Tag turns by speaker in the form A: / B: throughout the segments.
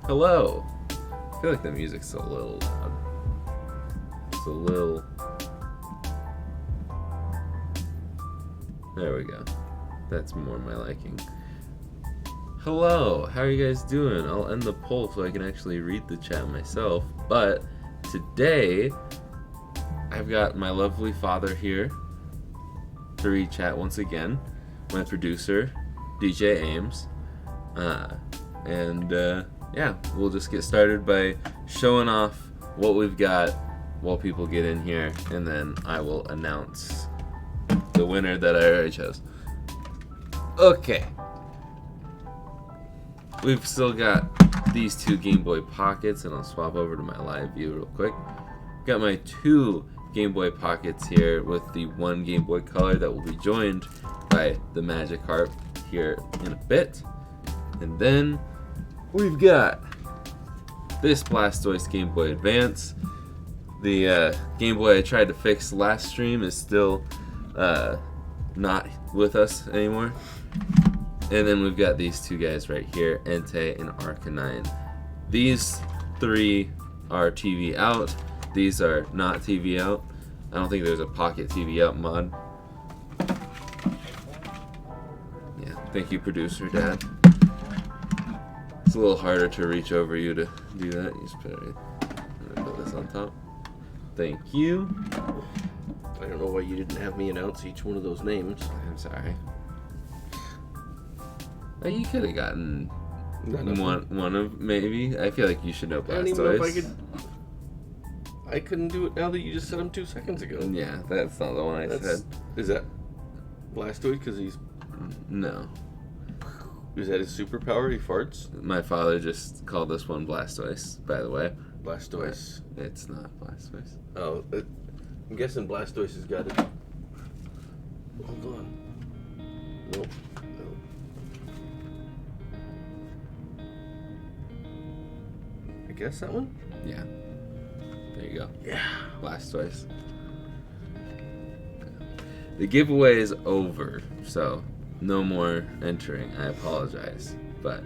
A: Hello. I feel like the music's a little. There we go. That's more my liking. Hello. How are you guys doing? I'll end the poll so I can actually read the chat myself. But today, I've got my lovely father here to read chat once again. My producer, DJ Ames. Yeah, we'll just get started by showing off what we've got while people get in here, and then I will announce the winner that I already chose. Okay. We've still got these two Game Boy Pockets, and I'll swap over to my live view real quick. Got my two Game Boy Pockets here with the one Game Boy Color that will be joined by the Magikarp here in a bit. And then we've got this Blastoise Game Boy Advance. The Game Boy I tried to fix last stream is still not with us anymore. And then we've got these two guys right here, Entei and Arcanine. These three are TV out. These are not TV out. I don't think there's a Pocket TV out mod. Yeah, thank you, producer dad. It's a little harder to reach over you to do that. You just put this on top. Thank you.
B: I don't know why you didn't have me announce each one of those names.
A: I'm sorry. You could have gotten one of maybe. I feel like you should know Blastoise.
B: I don't even know if I could. I couldn't do it now that you just said him 2 seconds ago.
A: Yeah, that's not the one I said.
B: Is that Blastoise? Because he's
A: no.
B: Is that his superpower? He farts.
A: My father just called this one Blastoise, by the way.
B: Blastoise.
A: It's not Blastoise.
B: Oh, I'm guessing Blastoise has got it. Hold on. Nope. I guess that one?
A: Yeah. There you go.
B: Yeah.
A: Blastoise. The giveaway is over, so no more entering. I apologize. But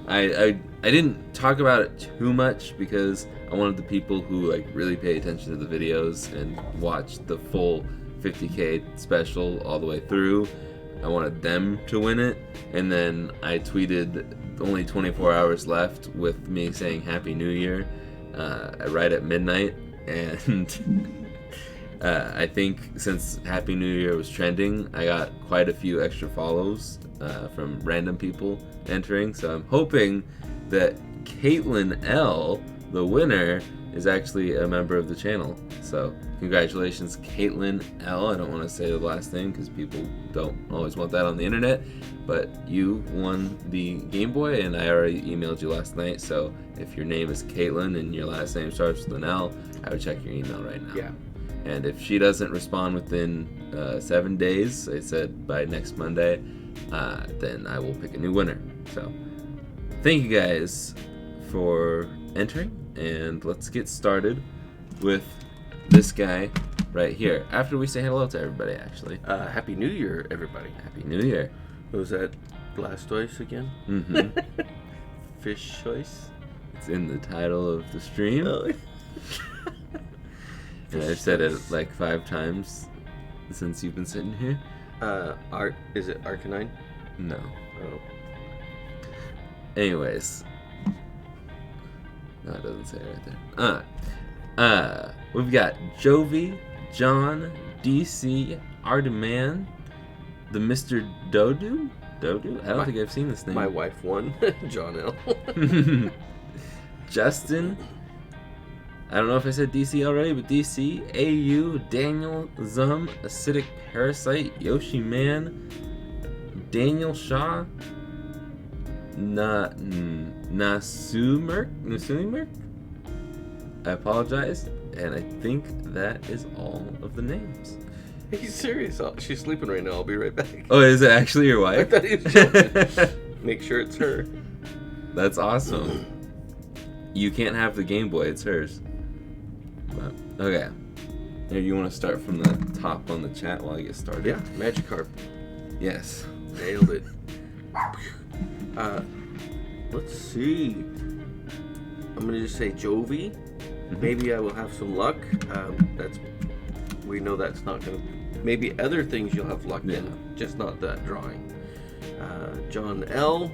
A: I didn't talk about it too much because I wanted the people who like really pay attention to the videos and watch the full 50K special all the way through. I wanted them to win it, and then I tweeted only 24 hours left with me saying Happy New Year right at midnight, and I think since Happy New Year was trending, I got quite a few extra follows from random people entering, so I'm hoping that Caitlin L, the winner, is actually a member of the channel. So congratulations, Caitlin L. I don't want to say the last name because people don't always want that on the internet, but you won the Game Boy, and I already emailed you last night, so if your name is Caitlin and your last name starts with an L, I would check your email right now.
B: Yeah.
A: And if she doesn't respond within 7 days, I said by next Monday, then I will pick a new winner. So thank you guys for entering, and let's get started with this guy right here. After we say hello to everybody, actually.
B: Happy New Year, everybody.
A: Happy New Year.
B: Was that Blastoise again?
A: Mm-hmm.
B: Fish choice?
A: It's in the title of the stream.
B: Oh.
A: And I've said it like 5 times since you've been sitting here.
B: Is it Arcanine?
A: No.
B: Oh.
A: Anyways. No, it doesn't say it right there. We've got Jovi, John, DC, Ardeman, the Mr. Dodu? Dodu? I don't think I've seen this name.
B: My wife won. John L.
A: Justin. I don't know if I said DC already, but DC, AU, Daniel, Zum, Acidic Parasite, Yoshi Man, Daniel Shaw, Nasumerk? I apologize, and I think that is all of the names.
B: He's serious. She's sleeping right now. I'll be right back.
A: Oh, is it actually your wife?
B: I thought he was joking. Make sure it's her.
A: That's awesome. You can't have the Game Boy, it's hers. But, okay. Here, you want to start from the top on the chat while I get started?
B: Yeah, Magikarp.
A: Yes.
B: Nailed it. Let's see. I'm gonna just say Jovi. Maybe I will have some luck. We know that's not gonna. Maybe other things you'll have luck in, just not that drawing. John L.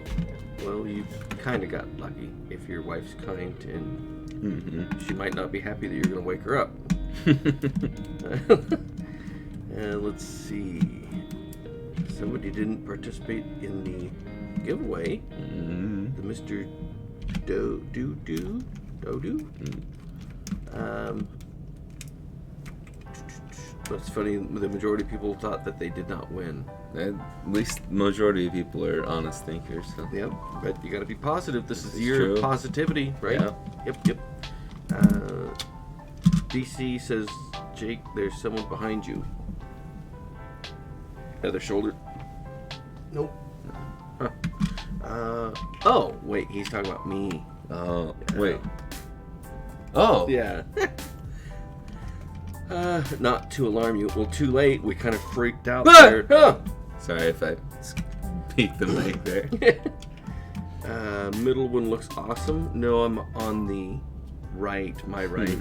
B: Well, you kind of got lucky if your wife's kind, and she might not be happy that you're gonna wake her up. And let's see. Somebody didn't participate in the giveaway. The Mr. Dodu. That's funny. The majority of people thought that they did not win.
A: At least majority of people are honest thinkers. So.
B: Yep. But you got to be positive. This is
A: It's
B: your
A: true.
B: positivity, right?
A: Yeah.
B: Yep. DC says, Jake, there's someone behind you. Other shoulder. Nope. Huh. Oh, wait. He's talking about me.
A: Oh, wait. Oh.
B: Yeah. Not to alarm you. Well, too late. We kind of freaked out there.
A: Sorry if I peeked the mic there.
B: Middle one looks awesome. No, I'm on the right. My right.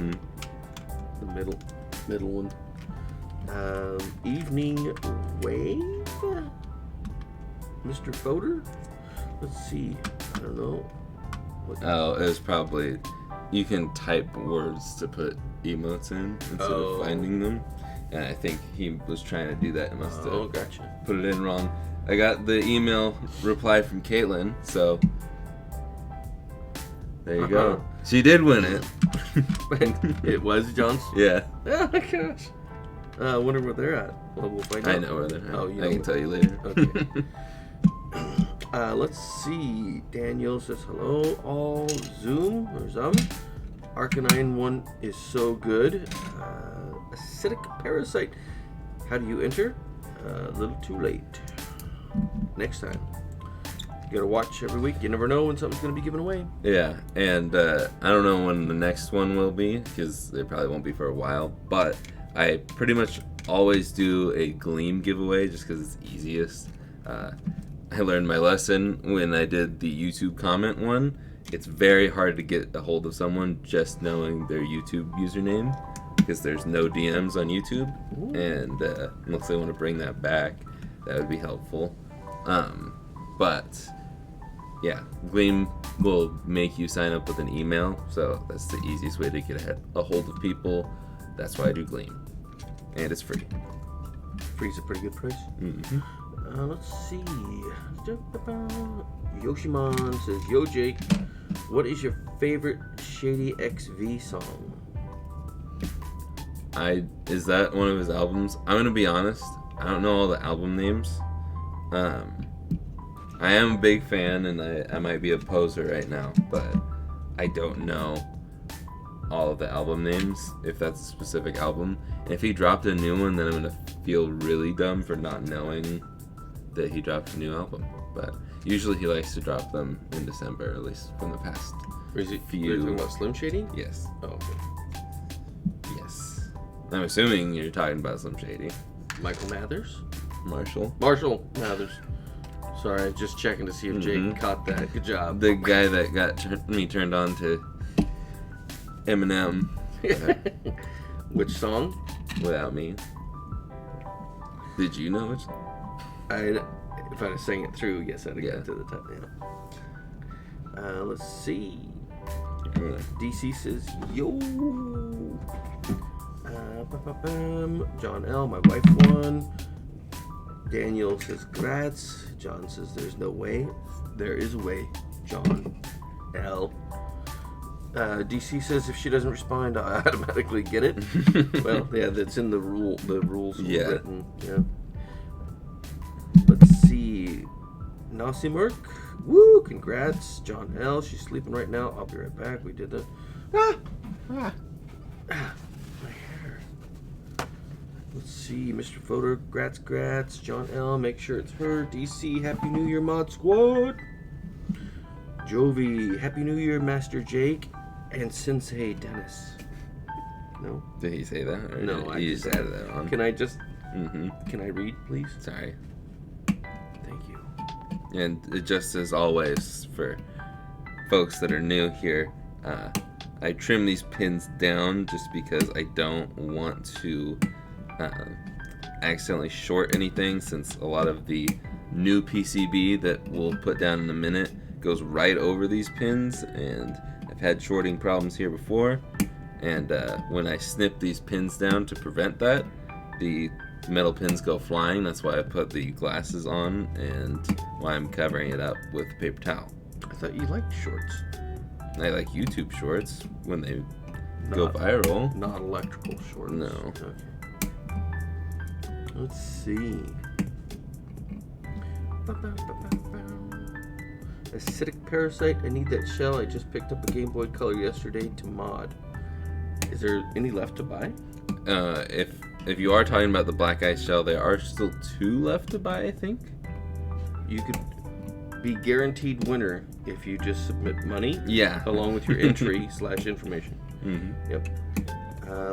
B: The middle one. Evening wave. Mr. Voter. Let's see. I don't know.
A: Oh, it was probably. You can type words to put emotes in instead of finding them. And I think he was trying to do that and must have
B: gotcha.
A: put it in wrong. I got the email reply from Caitlin, so there you go. She did win it.
B: It was John's?
A: Yeah.
B: Oh my gosh. I wonder where they're at. Well, we'll find out.
A: I know where they're at.
B: Oh, you
A: I can tell you later.
B: Okay. Let's see. Daniel says hello. All Zoom or Zoom. Arcanine one is so good. Acidic Parasite. How do you enter? A little too late. Next time. You gotta watch every week. You never know when something's gonna be given away.
A: Yeah, and I don't know when the next one will be because it probably won't be for a while. But I pretty much always do a Gleam giveaway just because it's easiest. I learned my lesson when I did the YouTube comment one. It's very hard to get a hold of someone just knowing their YouTube username because there's no DMs on YouTube. And unless they want to bring that back, that would be helpful. But yeah, Gleam will make you sign up with an email, so that's the easiest way to get a hold of people. That's why I do Gleam, and it's free.
B: Free's a pretty good price. Let's see. Yoshimon says, "Yo Jake, what is your favorite Shady XV song?"
A: Is that one of his albums? I'm gonna be honest. I don't know all the album names. I am a big fan, and I might be a poser right now, but I don't know all of the album names, if that's a specific album. And if he dropped a new one, then I'm gonna feel really dumb for not knowing that he dropped a new album. But usually he likes to drop them in December, at least from the past few.
B: You're talking about Slim Shady?
A: Yes.
B: Oh, okay.
A: Yes. I'm assuming you're talking about Slim Shady.
B: Michael Mathers?
A: Marshall
B: Mathers. Sorry, I'm just checking to see if Jake caught that. Good job.
A: The guy that got me turned on to Eminem.
B: Which song?
A: Without Me. Did you know which?
B: If I'd have sang it through, yes, I'd have got to the top. Yeah. Let's see. DC says, yo. John L, my wife won. Daniel says, grats. John says, there's no way. There is a way. John L. DC says, if she doesn't respond, I automatically get it. Well, yeah, that's in the rule. The rules were written. Yeah. Let's see. Nasimurk. Woo, congrats. John L. She's sleeping right now. I'll be right back. We did that. My hair. Let's see. Mr. Photo. Grats. John L. Make sure it's her. DC. Happy New Year, Mod Squad. Jovi. Happy New Year, Master Jake. And Sensei Dennis. No?
A: Did he say that? Or
B: No, I
A: just added that on.
B: Can I just... Can I read, please?
A: Sorry.
B: Thank you.
A: And just as always, for folks that are new here, I trim these pins down just because I don't want to accidentally short anything, since a lot of the new PCB that we'll put down in a minute goes right over these pins, and I've had shorting problems here before, and when I snip these pins down to prevent that, the metal pins go flying. That's why I put the glasses on and why I'm covering it up with a paper towel.
B: I thought you liked shorts.
A: I like YouTube shorts when they go viral.
B: Not electrical shorts.
A: No.
B: Okay. Let's see. Acidic parasite. I need that shell. I just picked up a Game Boy Color yesterday to mod. Is there any left to buy?
A: If you are talking about the black ice shell, there are still 2 left to buy, I think.
B: You could be guaranteed winner if you just submit money.
A: Yeah.
B: Along with your entry / information.
A: Mm-hmm.
B: Yep.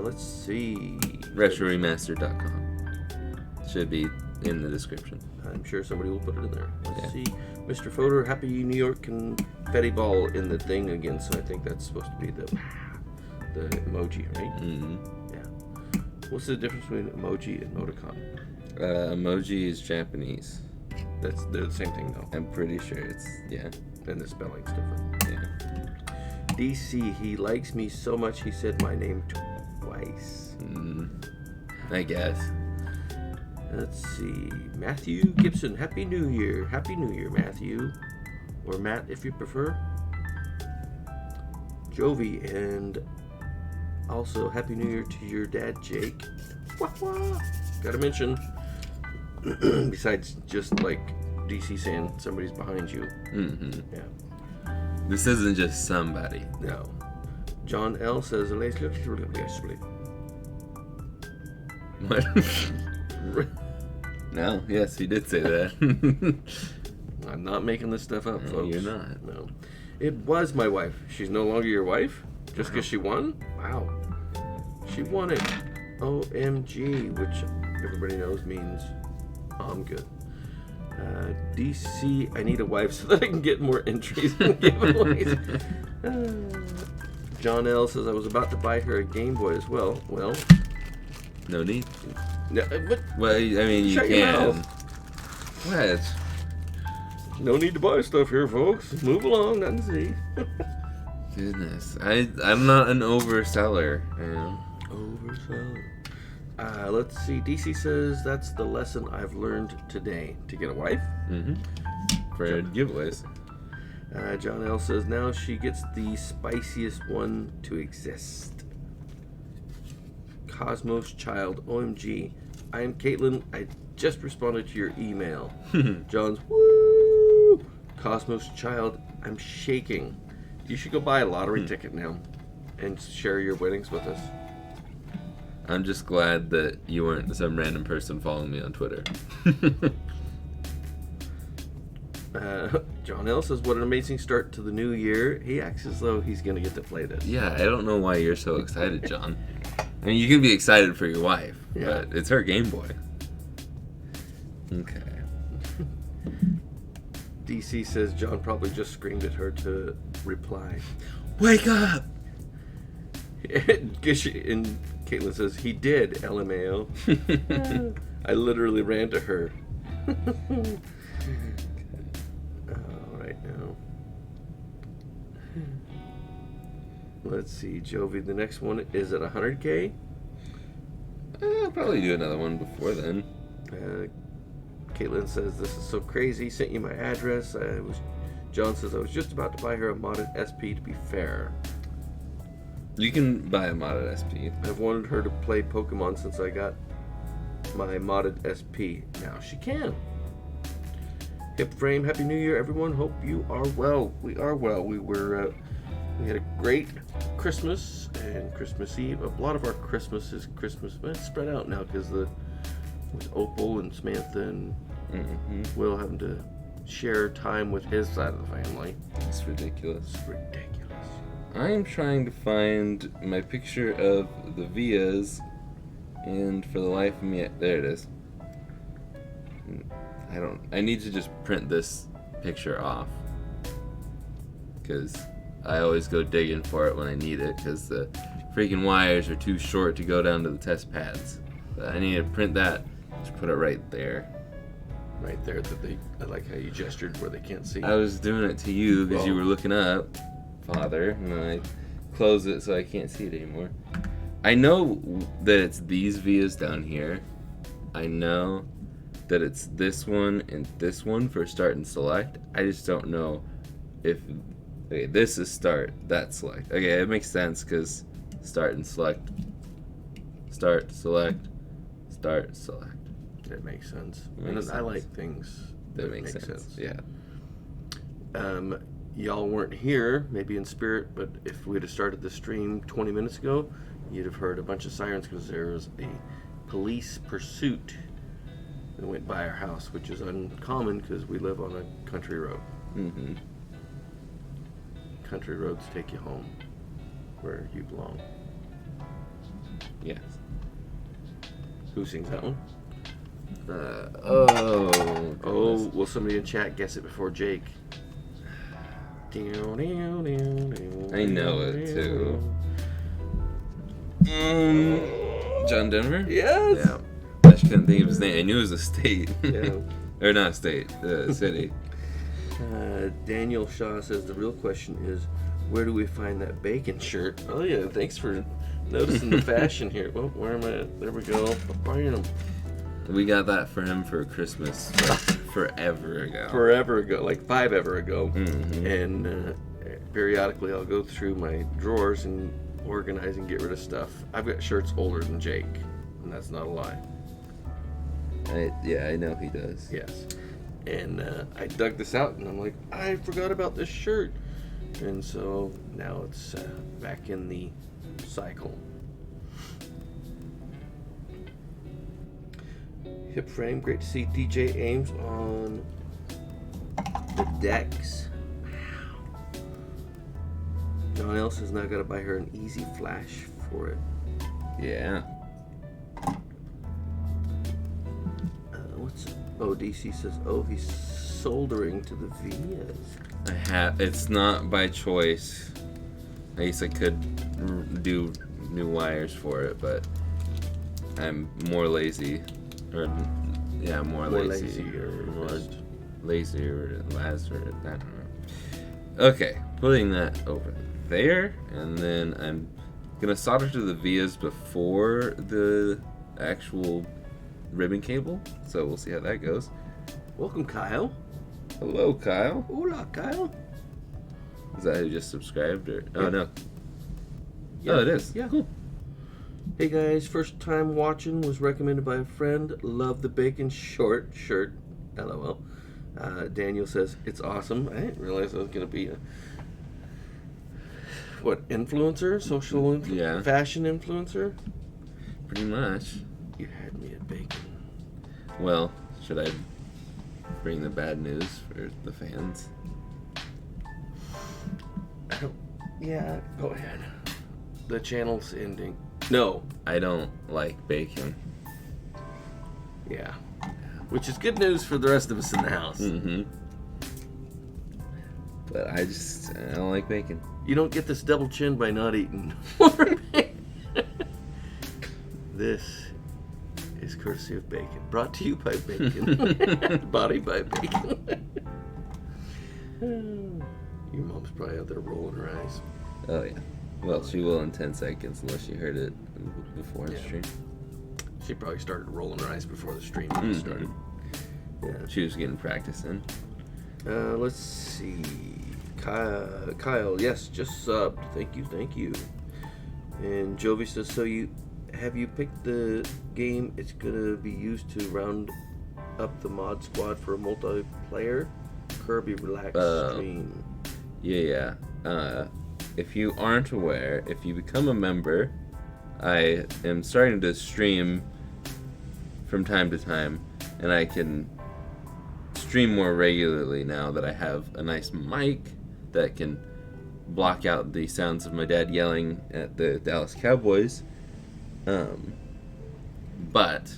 B: Let's see.
A: RetroRemaster.com. Should be in the description.
B: I'm sure somebody will put it in there. Let's see.
A: Yeah.
B: Mr. Fodor, Happy New York confetti ball in the thing again. So I think that's supposed to be the emoji, right?
A: Mm-hmm.
B: Yeah. What's the difference between emoji and emoticon?
A: Emoji is Japanese.
B: They're the same thing though.
A: I'm pretty sure it's, yeah.
B: And the spelling's different.
A: Yeah.
B: DC, he likes me so much he said my name twice.
A: I guess.
B: Let's see. Matthew Gibson, Happy New Year. Happy New Year, Matthew. Or Matt, if you prefer. Jovi, and also Happy New Year to your dad, Jake. Wah, wah. Gotta mention, besides just like DC saying somebody's behind you.
A: Mm-hmm.
B: Yeah.
A: This isn't just somebody.
B: No. John L says,
A: What? No, yes, he did say that.
B: I'm not making this stuff up,
A: No,
B: folks.
A: you're not.
B: No. It was my wife. She's no longer your wife? Just because she won? Wow. She won it. OMG, which everybody knows means I'm good. DC, I need a wife so that I can get more entries and giveaways. John L says, I was about to buy her a Game Boy as well. Well,
A: No need.
B: no, what?
A: Well, I mean, you
B: Shut your
A: can.
B: mouth.
A: What?
B: No need to buy stuff here, folks. Move along, nothing to see.
A: Goodness. I'm not an overseller.
B: Overseller. Let's see. DC says that's the lesson I've learned today. To get a wife?
A: Mm-hmm. For giveaways.
B: John L says now she gets the spiciest one to exist. Cosmos Child. OMG. I am Caitlin. I just responded to your email. John's woo. Cosmos Child. I'm shaking. You should go buy a lottery ticket now and share your winnings with us.
A: I'm just glad that you weren't some random person following me on Twitter.
B: John L says, what an amazing start to the new year. He acts as though he's going to get to play this.
A: Yeah, I don't know why you're so excited, John. I mean, you can be excited for your wife,
B: Yeah.
A: but it's her Game Boy. Okay.
B: DC says John probably just screamed at her to reply.
A: Wake up!
B: And Caitlin says, he did, LMAO. I literally ran to her. All right, now. Let's see, Jovi. The next one is at 100K.
A: I'll probably do another one before then.
B: Caitlin says, this is so crazy. Sent you my address. John says, I was just about to buy her a modded SP to be fair.
A: You can buy a modded SP.
B: I've wanted her to play Pokemon since I got my modded SP. Now she can. Hip Frame, Happy New Year, everyone. Hope you are well. We are well. We had a great Christmas and Christmas Eve. A lot of our Christmas is it's spread out now because with Opal and Samantha and Will having to share time with his side of the family.
A: It's ridiculous.
B: It's ridiculous.
A: I'm trying to find my picture of the Vias, and for the life of me, there it is. I need to just print this picture off, because I always go digging for it when I need it because the freaking wires are too short to go down to the test pads. But I need to print that. Just put it right there.
B: Right there, I like how you gestured where they can't see.
A: I was doing it to you because you were looking up, Father, and then I closed it so I can't see it anymore. I know that it's these vias down here. I know that it's this one and this one for start and select. I just don't know if... Okay, this is start, that's select. Okay, it makes sense because start and select. Start, select, start, select.
B: That makes sense. I like things
A: that make sense. Yeah.
B: Y'all weren't here, maybe in spirit, but if we'd have started the stream 20 minutes ago, you'd have heard a bunch of sirens because there was a police pursuit that went by our house, which is uncommon because we live on a country road.
A: Mm-hmm.
B: Country roads take you home where you belong.
A: Yes.
B: Who sings that one?
A: Oh,
B: will somebody in chat guess it before Jake?
A: I know it too. John Denver?
B: Yes.
A: Yeah. I just couldn't think of his name. I knew it was a state.
B: Yeah.
A: Or not a state, city.
B: Daniel Shaw says the real question is, where do we find that bacon shirt? Oh yeah, thanks for noticing the fashion here. Well, where am I at? There we go. Bam.
A: We got that for him for Christmas forever ago.
B: Forever ago, like 5 ever ago.
A: Mm-hmm.
B: And periodically I'll go through my drawers and organize and get rid of stuff. I've got shirts older than Jake, and that's not a lie.
A: I know he does.
B: Yes. And I dug this out, and I'm like, I forgot about this shirt. And so now it's back in the cycle. Hip frame, great to see DJ Ames on the decks. John L says now gotta buy her an easy flash for it.
A: Yeah.
B: DC says, he's soldering to the vias.
A: It's not by choice. I guess I could do new wires for it, but I'm more lazy. More lazy. Lazier, Lazarus, I don't know. Okay, putting that over there, and then I'm gonna solder to the vias before the actual ribbon cable, so we'll see how that goes.
B: Welcome, Kyle.
A: Hello, Kyle.
B: Hola, Kyle.
A: Is that who just subscribed? Or oh no.
B: Yeah.
A: Oh, it is.
B: Yeah.
A: Cool.
B: Hey guys, first time watching, was recommended by a friend. Love the bacon short shirt. LOL. Daniel says it's awesome. I didn't realize I was gonna be a influencer, social fashion influencer.
A: Pretty much.
B: You had me at bacon.
A: Well, should I bring the bad news for the fans?
B: Yeah, go ahead. The channel's ending. No.
A: I don't like bacon.
B: Yeah. Which is good news for the rest of us in the house.
A: Mm-hmm. But I don't like bacon.
B: You don't get this double chin by not eating more bacon. This is courtesy of bacon. Brought to you by bacon. Body by bacon. Your mom's probably out there rolling her eyes.
A: Oh, yeah. Well, she will in 10 seconds unless she heard it before the stream.
B: She probably started rolling her eyes before the stream started. Yeah.
A: She was getting practice in.
B: Let's see. Kyle, yes, just subbed. Thank you. And Jovi says, so have you picked the game it's gonna be used to round up the mod squad for a multiplayer? Kirby Relax stream.
A: Yeah. If you aren't aware, if you become a member, I am starting to stream from time to time, and I can stream more regularly now that I have a nice mic that can block out the sounds of my dad yelling at the Dallas Cowboys. But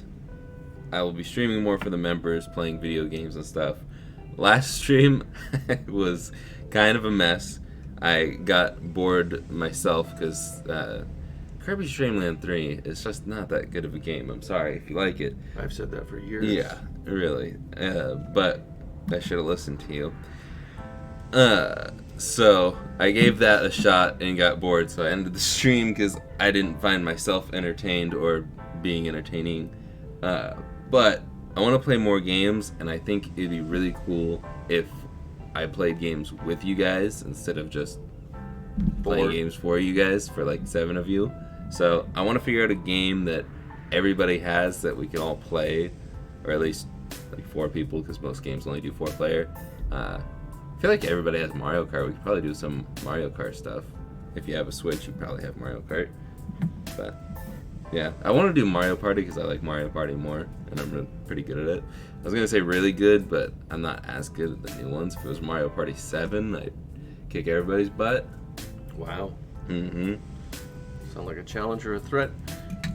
A: I will be streaming more for the members, playing video games and stuff. Last stream was kind of a mess. I got bored myself because Kirby's Dream Land 3 is just not that good of a game. I'm sorry if you like it.
B: I've said that for years.
A: Yeah, really. But I should have listened to you. So I gave that a shot and got bored, so I ended the stream because I didn't find myself entertained or being entertaining. But I want to play more games, and I think it'd be really cool if I played games with you guys instead of just playing games for you guys, for like 7 of you. So I want to figure out a game that everybody has that we can all play, or at least like 4 people, because most games only do 4 player. I feel like everybody has Mario Kart. We could probably do some Mario Kart stuff. If you have a Switch, you probably have Mario Kart. But yeah, I want to do Mario Party because I like Mario Party more, and I'm pretty good at it. I was gonna say really good, but I'm not as good at the new ones. If it was Mario Party 7, I'd kick everybody's butt.
B: Wow.
A: Mm-hmm.
B: Sound like a challenge or a threat.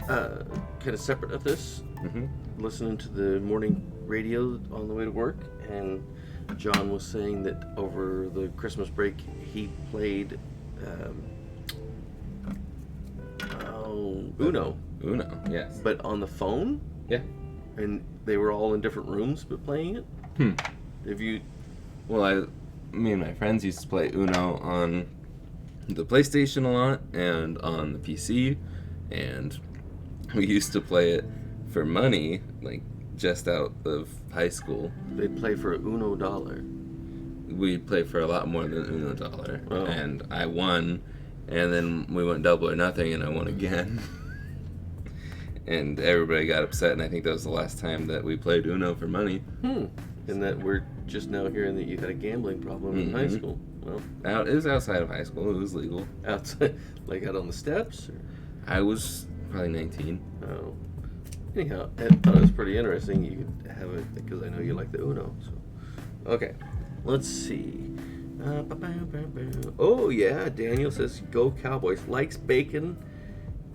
B: Kind of separate of this.
A: Mm-hmm.
B: Listening to the morning radio on the way to work, and John was saying that over the Christmas break he played Uno.
A: Uno, yes.
B: But on the phone?
A: Yeah.
B: And they were all in different rooms but playing it? Have you...
A: Well, me and my friends used to play Uno on the PlayStation a lot and on the PC, and we used to play it for money, like just out of high school.
B: They'd play for $1.
A: We'd play for a lot more than $1,
B: Oh.
A: and I won, and then we went double or nothing, and I won again. And everybody got upset, and I think that was the last time that we played Uno for money.
B: And that we're just now hearing that you had a gambling problem in high school. Well,
A: It was outside of high school. It was legal.
B: outside, like out on the steps? Or?
A: I was probably 19.
B: Oh. Anyhow, I thought it was pretty interesting. You could have it because I know you like the Uno. So, okay, let's see. Oh yeah, Daniel says go Cowboys. Likes bacon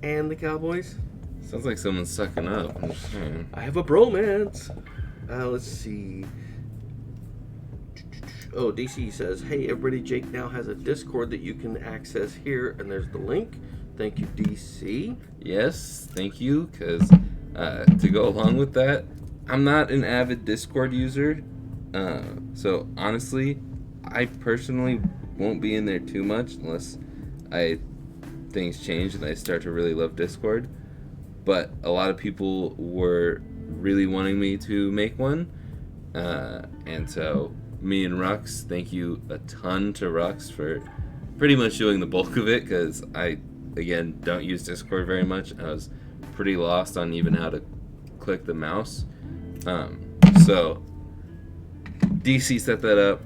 B: and the Cowboys.
A: Sounds like someone's sucking up. I'm just saying.
B: I have a bromance. Let's see. Oh, DC says, hey everybody, Jake now has a Discord that you can access here, and there's the link. Thank you, DC.
A: Yes, thank you, because to go along with that, I'm not an avid Discord user, so honestly, I personally won't be in there too much unless things change and I start to really love Discord. But a lot of people were really wanting me to make one, and so me and Rux, thank you a ton to Rux for pretty much doing the bulk of it, because I, again, don't use Discord very much. I was pretty lost on even how to click the mouse. So DC set that up.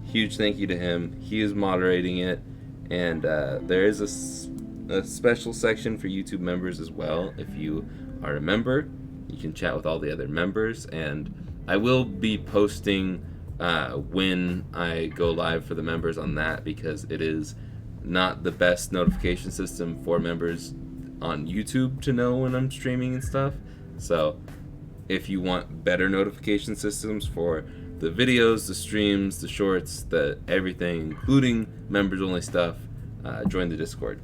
A: Huge thank you to him. He is moderating it, and there is a special section for YouTube members as well. If you are a member, you can chat with all the other members, and I will be posting when I go live for the members on that, because it is not the best notification system for members on YouTube to know when I'm streaming and stuff. So if you want better notification systems for the videos, the streams, the shorts, the everything, including members only stuff, join the Discord.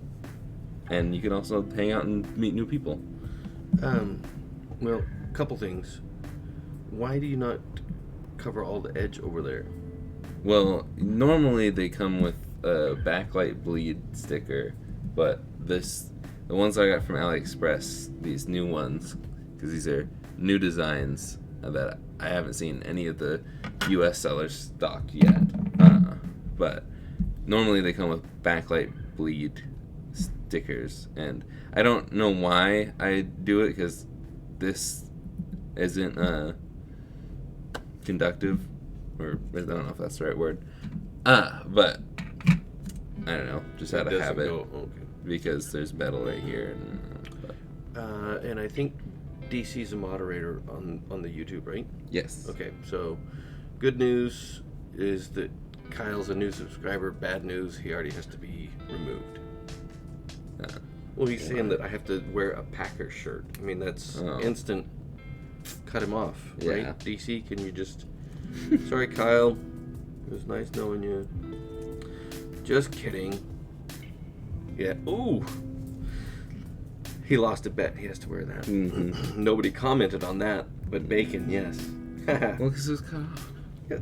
A: And you can also hang out and meet new people.
B: Well, a couple things. Why do you not cover all the edge over there?
A: Well, normally they come with a backlight bleed sticker, but the ones I got from AliExpress, these new ones, because these are new designs that I haven't seen any of the US sellers stock yet. But normally they come with backlight bleed stickers, and I don't know why I do it, because this isn't conductive, or I don't know if that's the right word. But I don't know, just out of habit.
B: Okay.
A: Because there's metal right here.
B: And I think DC's a moderator on the YouTube, right?
A: Yes.
B: Okay, so good news is that Kyle's a new subscriber. Bad news, he already has to be removed. Well, he's saying that I have to wear a Packer shirt. I mean, that's instant. Cut him off, right?
A: Yeah.
B: DC, can you just... Sorry, Kyle. It was nice knowing you. Just kidding. Yeah. Ooh. He lost a bet. He has to wear that.
A: Mm-hmm.
B: Nobody commented on that, but Bacon, yes.
A: Well, because it was kind of...
B: Yeah.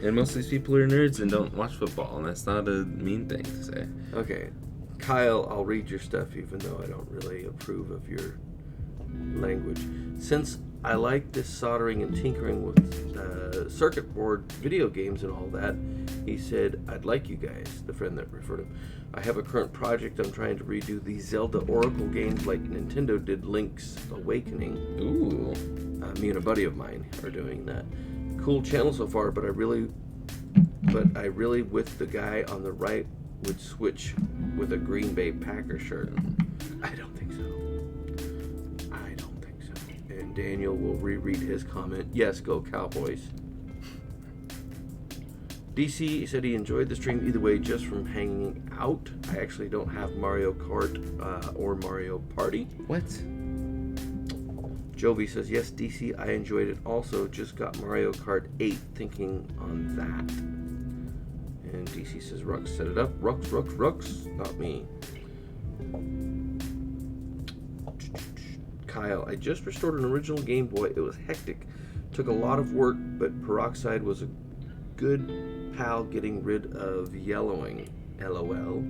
A: And most of these people are nerds and don't watch football, and that's not a mean thing to say.
B: Okay. Kyle, I'll read your stuff even though I don't really approve of your language. Since I like this soldering and tinkering with circuit board video games and all that, he said, I'd like you guys, the friend that referred him. I have a current project. I'm trying to redo the Zelda Oracle games like Nintendo did Link's Awakening.
A: Ooh.
B: Me and a buddy of mine are doing that. Cool channel so far, but I really with the guy on the right would switch with a Green Bay Packer shirt. I don't think so. And Daniel will reread his comment. Yes, go Cowboys. DC said he enjoyed the stream either way just from hanging out. I actually don't have Mario Kart or Mario Party.
A: What?
B: Jovi says, yes, DC, I enjoyed it also. Just got Mario Kart 8 thinking on that. And DC says, Rux set it up. Rux. Not me. Kyle, I just restored an original Game Boy. It was hectic. Took a lot of work, but Peroxide was a good pal getting rid of yellowing. LOL.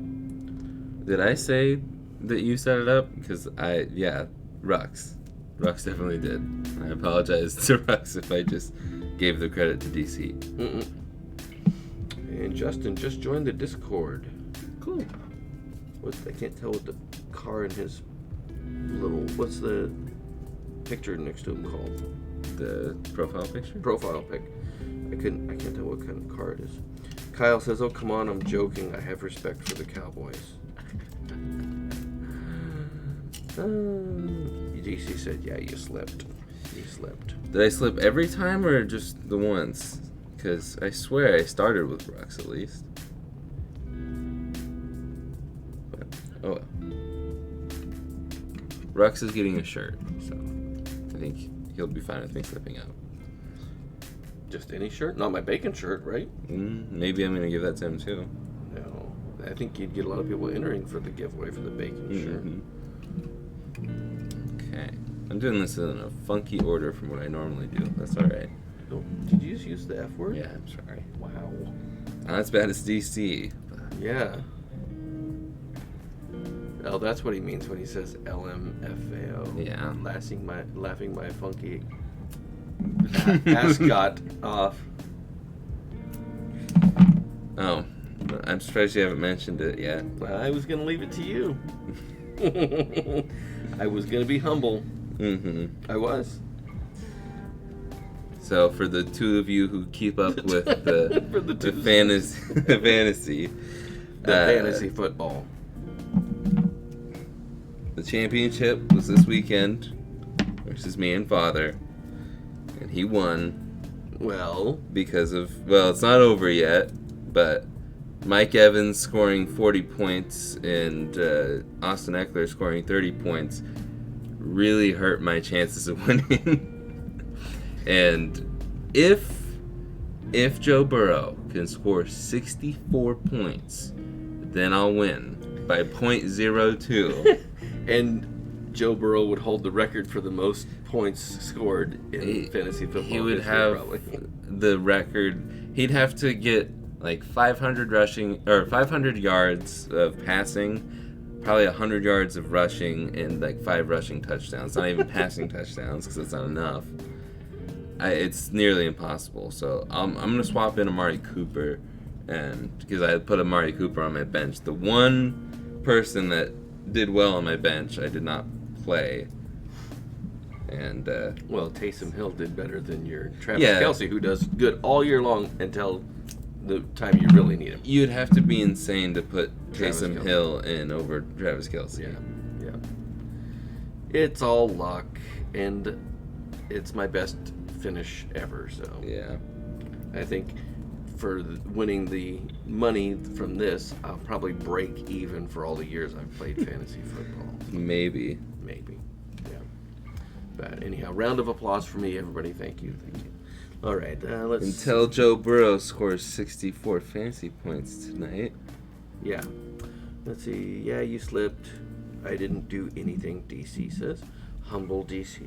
A: Did I say that you set it up? Because Rux. Rux definitely did. I apologize to Rux if I just gave the credit to DC.
B: Mm-mm. And Justin just joined the Discord.
A: Cool.
B: I can't tell what the car in his what's the picture next to him called?
A: The profile picture?
B: Profile pic. I can't tell what kind of car it is. Kyle says, oh, come on, I'm joking. I have respect for the Cowboys. DC said, yeah, you slipped.
A: Did I slip every time or just the once? Because I swear I started with Rux at least. But, oh well. Rux is getting a shirt, so I think he'll be fine with me slipping out.
B: Just any shirt? Not my Bacon shirt, right?
A: Maybe I'm going to give that to him too.
B: No. I think you'd get a lot of people entering for the giveaway for the Bacon shirt.
A: Okay. I'm doing this in a funky order from what I normally do. That's alright.
B: Oh, did you just use the F word?
A: Yeah, I'm sorry.
B: Wow.
A: Not as bad as DC.
B: Yeah. Oh, that's what he means when he says LMFAO.
A: Yeah.
B: Laughing my funky ascot off.
A: Oh, I'm surprised you haven't mentioned it yet.
B: I was going to leave it to you. I was going to be humble.
A: Mm-hmm.
B: I was.
A: So for the two of you who keep up with the fantasy
B: football.
A: The championship was this weekend versus me and Father, and he won.
B: Well,
A: because of it's not over yet, but Mike Evans scoring 40 points and Austin Eckler scoring 30 points really hurt my chances of winning. And if Joe Burrow can score 64 points, then I'll win by .02.
B: And Joe Burrow would hold the record for the most points scored in fantasy football.
A: He would have the record. He'd have to get like 500 yards of passing, probably 100 yards of rushing, and like 5 rushing touchdowns. Not even passing touchdowns because that's not enough. It's nearly impossible. So I'm gonna swap in Amari Cooper, and because I put Amari Cooper on my bench, the one person that did well on my bench, I did not play. And
B: Taysom Hill did better than your Travis Kelce, who does good all year long until the time you really need him.
A: You'd have to be insane to put Taysom Hill in over Travis Kelce.
B: Yeah. It's all luck, and it's my best finish ever. So
A: yeah,
B: I think for winning the money from this, I'll probably break even for all the years I've played fantasy football.
A: Maybe.
B: Yeah. But anyhow, round of applause for me, everybody. Thank you. All right, let's.
A: Until Joe Burrow scores 64 fantasy points tonight.
B: Yeah. Let's see. Yeah, you slipped. I didn't do anything, DC says. Humble DC.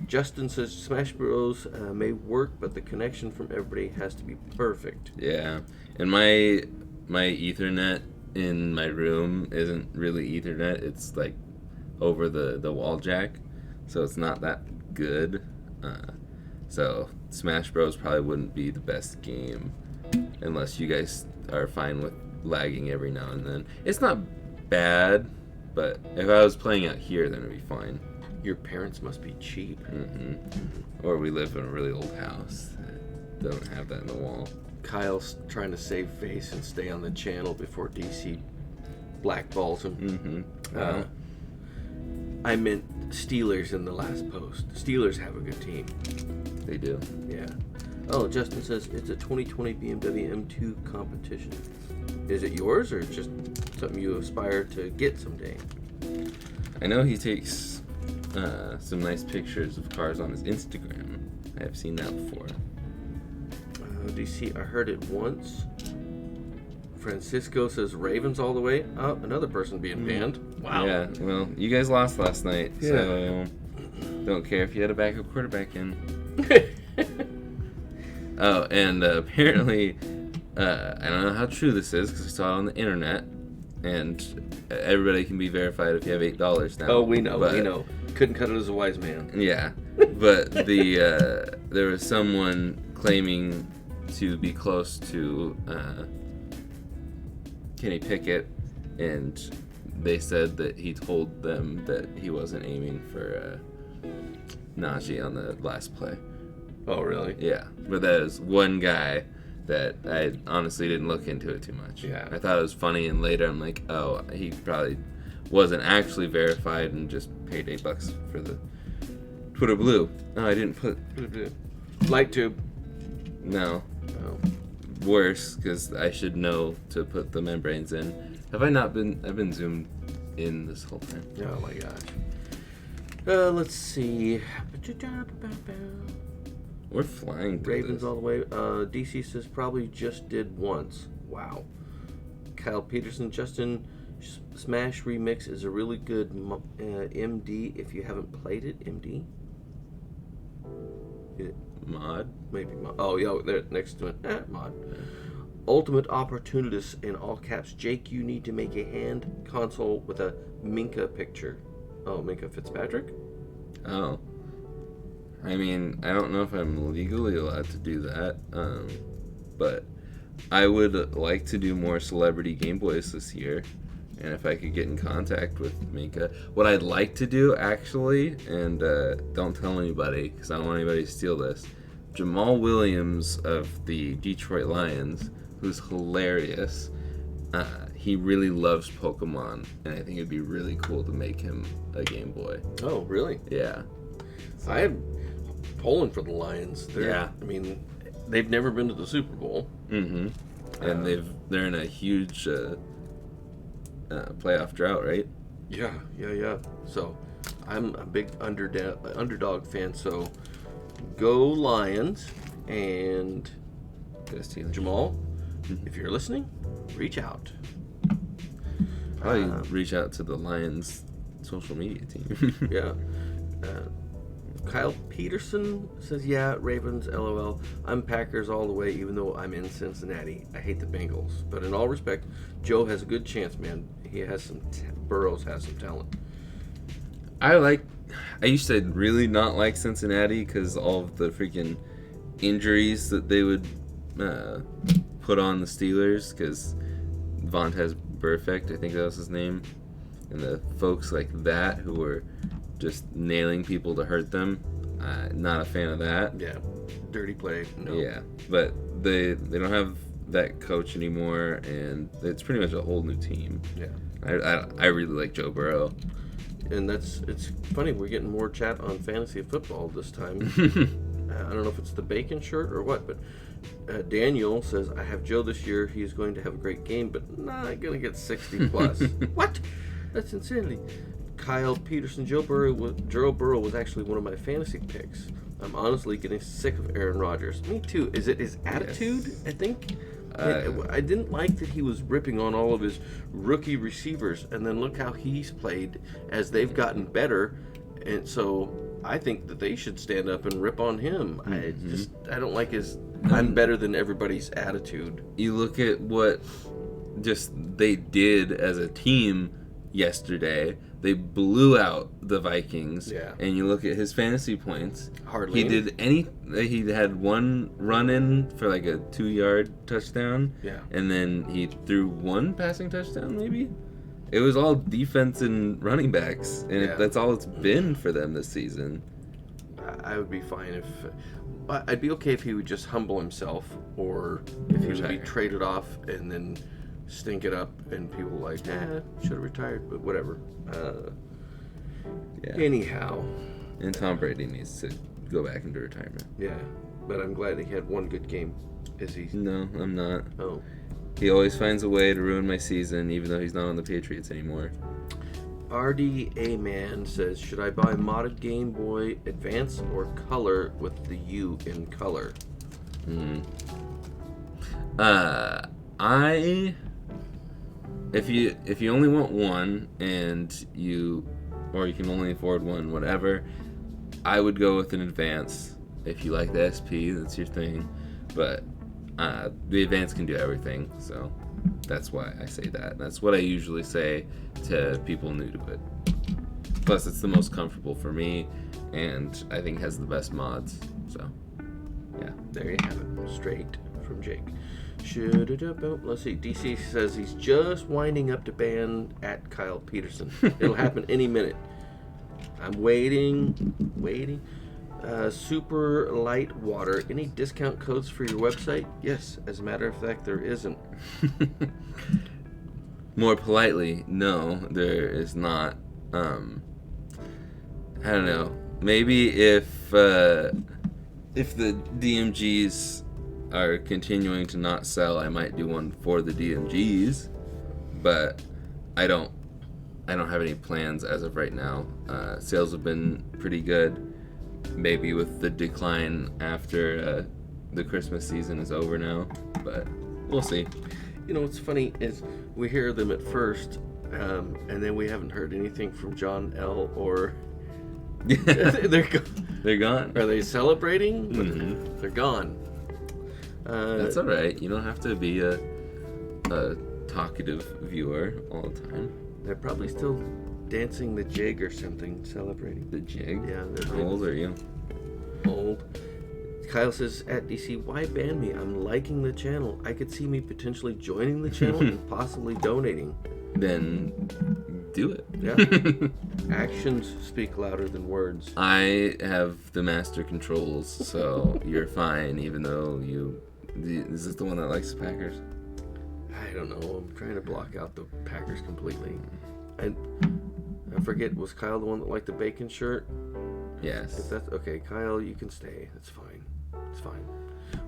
B: Justin says Smash Bros. May work, but the connection from everybody has to be perfect.
A: Yeah. And my Ethernet in my room isn't really Ethernet. It's like over the wall jack. So it's not that good. So Smash Bros. Probably wouldn't be the best game unless you guys are fine with lagging every now and then. It's not bad, but if I was playing out here, then it'd be fine.
B: Your parents must be cheap.
A: Or we live in a really old house that don't have that in the wall.
B: Kyle's trying to save face and stay on the channel before DC blackballs him. I meant Steelers in the last post. Steelers have a good team.
A: They do.
B: Yeah. Oh, Justin says it's a 2020 BMW M2 competition. Is it yours or just something you aspire to get someday?
A: I know he takes some nice pictures of cars on his Instagram. I have seen that before.
B: DC, I heard it once. Francisco says Ravens all the way. Oh, another person being banned. Wow.
A: Yeah, well, you guys lost last night, so don't care if you had a backup quarterback in. Oh, and apparently, I don't know how true this is because I saw it on the internet, and everybody can be verified if you have $8 now.
B: Oh, we know, we know. Couldn't cut it as a wise man.
A: Yeah, but there was someone claiming to be close to Kenny Pickett, and they said that he told them that he wasn't aiming for Najee on the last play.
B: Oh, really?
A: Yeah, but that is one guy that I honestly didn't look into it too much.
B: Yeah.
A: I thought it was funny, and later I'm like, oh, he probably wasn't actually verified and just paid $8 for the Twitter Blue. No, I didn't put
B: Light tube.
A: No.
B: Oh.
A: Worse, because I should know to put the membranes in. Have I not been? I've been zoomed in this whole time.
B: Oh my gosh. Let's see.
A: We're flying through
B: Ravens
A: this.
B: all the way. DC says probably just did once. Wow. Kyle Peterson, Justin, Smash Remix is a really good MD if you haven't played it. MD?
A: Mod?
B: Maybe mod. Oh, yeah, there next to it. Mod. Ultimate Opportunist in all caps. Jake, you need to make a hand console with a Minka picture. Oh, Minka Fitzpatrick?
A: Oh. I mean, I don't know if I'm legally allowed to do that, but I would like to do more celebrity Game Boys this year, and if I could get in contact with Minka. What I'd like to do, actually, and don't tell anybody, because I don't want anybody to steal this, Jamal Williams of the Detroit Lions, who's hilarious, he really loves Pokemon, and I think it'd be really cool to make him a Game Boy.
B: Oh, really?
A: Yeah.
B: I am pulling for the Lions.
A: Yeah.
B: I mean, they've never been to the Super Bowl.
A: And they're in a huge playoff drought, right?
B: Yeah. So I'm a big underdog fan. So go Lions. And Jamal, if you're listening, reach out.
A: Probably reach out to the Lions social media team.
B: Yeah. Kyle Peterson says, yeah, Ravens, LOL. I'm Packers all the way, even though I'm in Cincinnati. I hate the Bengals. But in all respect, Joe has a good chance, man. He has some, Burrows has some talent.
A: I used to really not like Cincinnati because all of the freaking injuries that they would put on the Steelers, because Vontaze Burfict, I think that was his name, and the folks like that who were just nailing people to hurt them. Not a fan of that.
B: Yeah. Dirty play. No.
A: Yeah. But they don't have that coach anymore, and it's pretty much a whole new team.
B: Yeah.
A: I really like Joe Burrow.
B: And it's funny, we're getting more chat on fantasy football this time. I don't know if it's the bacon shirt or what, but Daniel says, I have Joe this year. He's going to have a great game, but not going to get 60 plus. What? That's insanity. Kyle Peterson, Joe Burrow was actually one of my fantasy picks. I'm honestly getting sick of Aaron Rodgers. Me too. Is it his attitude? Yes. I think I didn't like that he was ripping on all of his rookie receivers, and then look how he's played as they've gotten better. And so I think that they should stand up and rip on him. I don't like his I'm better than everybody's attitude.
A: You look at what just they did as a team yesterday. They blew out the Vikings.
B: Yeah.
A: And you look at his fantasy points.
B: Hardly.
A: He had one run in for like a 2-yard touchdown.
B: Yeah.
A: And then he threw one passing touchdown, maybe. It was all defense and running backs, and that's all it's been for them this season.
B: I would be fine if I'd be okay if he would just humble himself, or if he would be traded off and then stink it up, and people were like, should have retired, but whatever. Anyhow.
A: And Tom Brady needs to go back into retirement.
B: Yeah, but I'm glad he had one good game. Is he?
A: No, I'm not.
B: Oh.
A: He always finds a way to ruin my season, even though he's not on the Patriots anymore.
B: RDA Man says, should I buy modded Game Boy Advance or Color with the U in color?
A: If you only want one and you can only afford one, whatever, I would go with an Advance. If you like the SP, that's your thing. But the Advance can do everything, so that's why I say that. That's what I usually say to people new to it. Plus, it's the most comfortable for me, and I think has the best mods. So, yeah.
B: There you have it, straight from Jake. Let's see. DC says he's just winding up to ban at Kyle Peterson. It'll happen any minute. I'm waiting. Super light water. Any discount codes for your website? Yes. As a matter of fact, there isn't.
A: More politely, no, there is not. I don't know. Maybe if the DMGs are continuing to not sell, I might do one for the DMGs. But I don't have any plans as of right now. Sales have been pretty good. Maybe with the decline after the Christmas season is over now, but we'll see.
B: You know what's funny is we hear them at first, and then we haven't heard anything from John L. or
A: they're gone.
B: Are they celebrating?
A: Mm-hmm.
B: They're gone.
A: That's all right. You don't have to be a talkative viewer all the time.
B: They're probably still dancing the jig or something, celebrating.
A: The jig?
B: Yeah.
A: How old are you?
B: Old. Kyle says, at DC, why ban me? I'm liking the channel. I could see me potentially joining the channel and possibly donating.
A: Then do it.
B: Yeah. Actions speak louder than words.
A: I have the master controls, so you're fine, even though is this the one that likes the Packers?
B: I don't know. I'm trying to block out the Packers completely. I forget, was Kyle the one that liked the bacon shirt?
A: Yes.
B: If that's okay, Kyle, you can stay. It's fine. It's fine.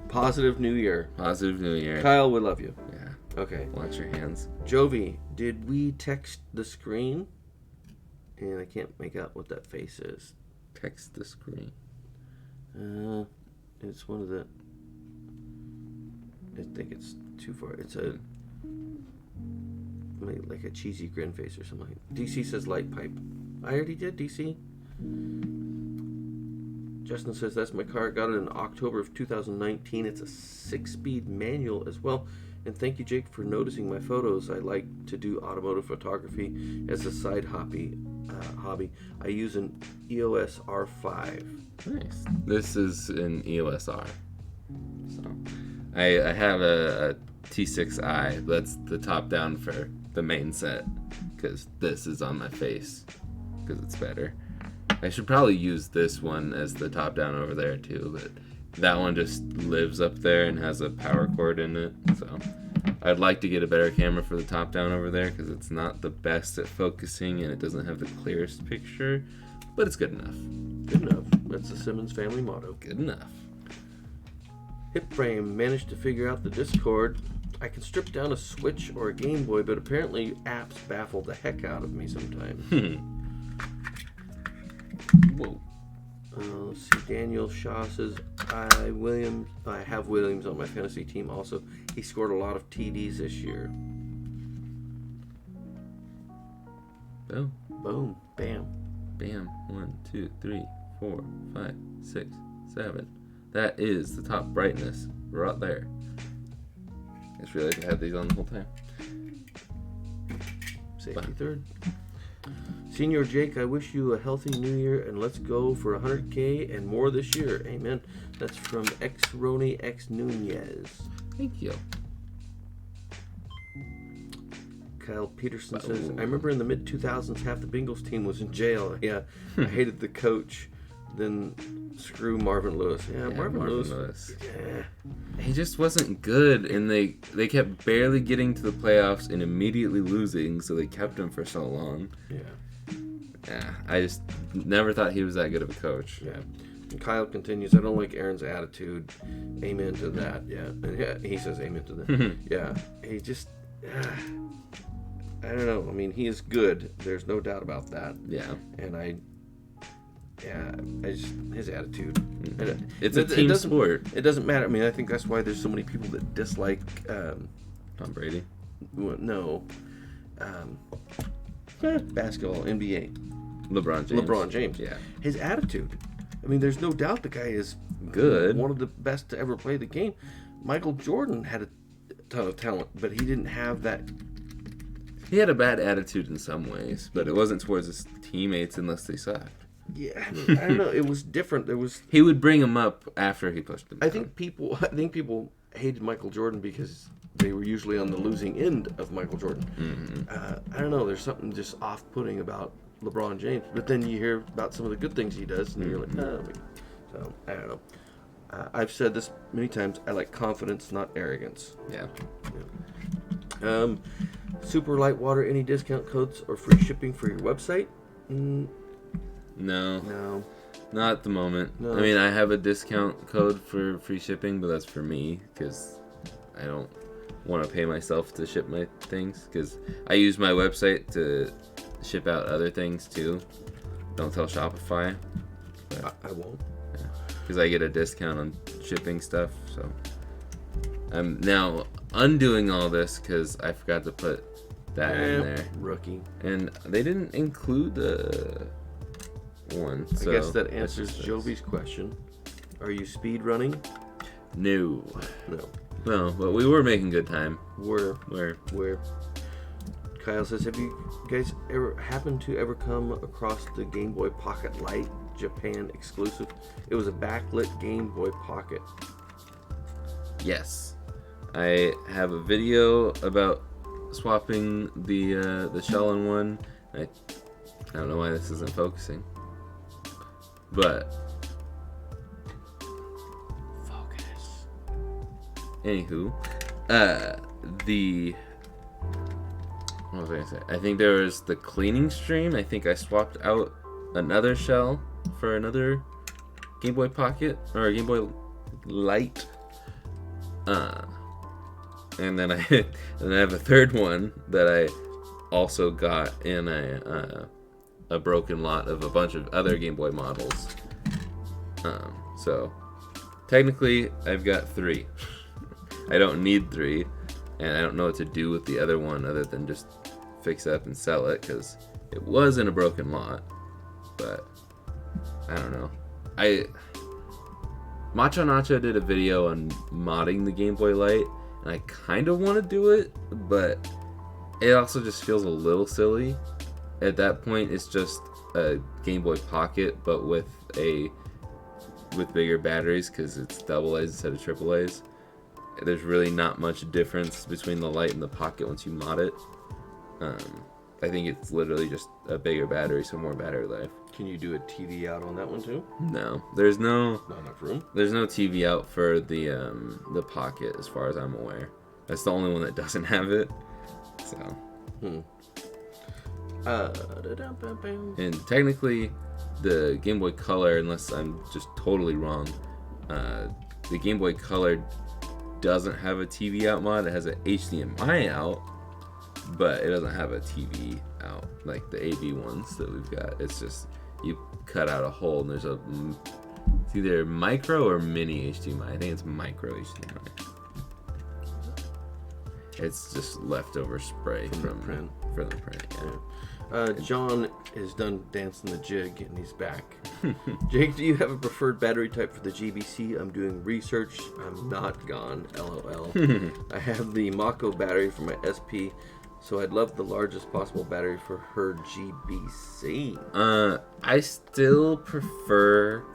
B: Positive New Year.
A: Positive New Year.
B: Kyle, we love you.
A: Yeah.
B: Okay.
A: Watch your hands.
B: Jovi, did we text the screen? And I can't make out what that face is.
A: Text the screen.
B: It's one of the... I think it's too far. It's a... like a cheesy grin face or something. DC says light pipe. I already did, DC. Justin says that's my car. Got it in October of 2019. It's a 6-speed manual as well. And thank you, Jake, for noticing my photos. I like to do automotive photography as a side hobby. I use an EOS R5.
A: Nice. This is an EOS R. So I have a T6i. That's the top down for the main set, because this is on my face because it's better. I should probably use this one as the top down over there too, but that one just lives up there and has a power cord in it. So I'd like to get a better camera for the top down over there because it's not the best at focusing and it doesn't have the clearest picture, but it's good enough.
B: Good enough. That's the Simmons family motto.
A: Good enough.
B: Hip Frame managed to figure out the Discord. I can strip down a Switch or a Game Boy, but apparently apps baffle the heck out of me sometimes.
A: Whoa.
B: Let's see. Daniel Shaw says, I have Williams on my fantasy team also. He scored a lot of TDs this year.
A: Boom.
B: Boom. Bam.
A: Bam. 1, 2, 3, 4, 5, 6, 7. That is the top brightness right there. I just realized I had these on the whole time.
B: Safety third. Senior Jake, I wish you a healthy new year and let's go for 100K and more this year. Amen. That's from X-Roni X Nunez.
A: Thank you.
B: Kyle Peterson says, I remember in the mid-2000s half the Bengals team was in jail. Yeah, I hated the coach. Then screw Marvin Lewis. Yeah, Marvin Lewis. Yeah.
A: He just wasn't good, and they kept barely getting to the playoffs and immediately losing, so they kept him for so long. Yeah, I just never thought he was that good of a coach.
B: Yeah. And Kyle continues, I don't like Aaron's attitude. Amen to that. Yeah. And yeah, he says amen to that. Yeah. He just, I don't know. I mean, he is good. There's no doubt about that.
A: Yeah.
B: And I just, his attitude.
A: Mm-hmm. It's a team sport.
B: It doesn't matter. I mean, I think that's why there's so many people that dislike
A: Tom Brady.
B: No. Basketball, NBA.
A: LeBron James.
B: Yeah. His attitude. I mean, there's no doubt the guy is
A: good.
B: One of the best to ever play the game. Michael Jordan had a ton of talent, but he didn't have that.
A: He had a bad attitude in some ways, but it wasn't towards his teammates unless they sucked.
B: Yeah, I mean, I don't know. It was different.
A: He would bring them up after he pushed them down.
B: I think people hated Michael Jordan because they were usually on the losing end of Michael Jordan.
A: Mm-hmm.
B: I don't know. There's something just off-putting about LeBron James. But then you hear about some of the good things he does, and you're like, oh. So, I don't know. I've said this many times. I like confidence, not arrogance.
A: Yeah.
B: Super light water, any discount codes or free shipping for your website?
A: No. Not at the moment.
B: No.
A: I mean, I have a discount code for free shipping, but that's for me because I don't want to pay myself to ship my things because I use my website to ship out other things too. Don't tell Shopify.
B: I won't.
A: Because I get a discount on shipping stuff. So I'm now undoing all this because I forgot to put that in there.
B: Rookie.
A: And they didn't include the one. So
B: I guess that answers Jovi's question. Are you speed running?
A: No.
B: No,
A: but we were making good time.
B: Where?
A: Where?
B: Kyle says, have you guys happened to come across the Game Boy Pocket Lite Japan exclusive? It was a backlit Game Boy Pocket.
A: Yes. I have a video about swapping the shell in one. I don't know why this isn't focusing. But focus. Anywho, what was I gonna say? I think there was the cleaning stream. I think I swapped out another shell for another Game Boy Pocket or a Game Boy Light. And then I have a third one that I also got in a broken lot of a bunch of other Game Boy models. So technically I've got 3. I don't need 3, and I don't know what to do with the other one other than just fix it up and sell it because it was in a broken lot. But I don't know. Macho Nacho did a video on modding the Game Boy Light, and I kind of want to do it, but it also just feels a little silly. At that point, it's just a Game Boy Pocket, but with bigger batteries because it's double A's instead of triple A's. There's really not much difference between the Light and the Pocket once you mod it. I think it's literally just a bigger battery, so more battery life.
B: Can you do a TV out on that one too?
A: No, there's no.
B: Not enough room.
A: There's no TV out for the Pocket, as far as I'm aware. That's the only one that doesn't have it. So. And technically, the Game Boy Color, unless I'm just totally wrong, the Game Boy Color doesn't have a TV out mod. It has an HDMI out, but it doesn't have a TV out like the AV ones that we've got. It's just you cut out a hole and there's it's either micro or mini HDMI. I think it's micro HDMI. It's just leftover spray from the print. Yeah.
B: John is done dancing the jig and he's back. Jake, do you have a preferred battery type for the GBC? I'm doing research. I'm not gone. LOL. I have the Mako battery for my SP, so I'd love the largest possible battery for her GBC.
A: I still prefer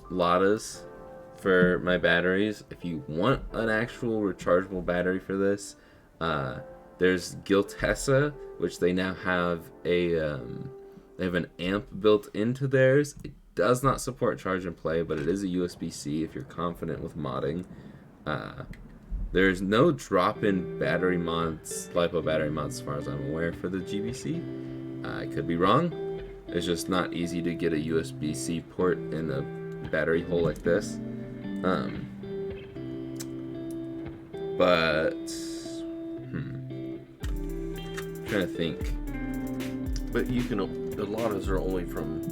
A: Ladas for my batteries. If you want an actual rechargeable battery for this, there's Giltessa, which they now have they have an amp built into theirs. It does not support charge and play, but it is a USB-C if you're confident with modding. There's no drop-in battery mods, LiPo battery mods, as far as I'm aware, for the GBC. I could be wrong. It's just not easy to get a USB-C port in a battery hole like this. But I'm trying to think.
B: But you can. A lot of those are only from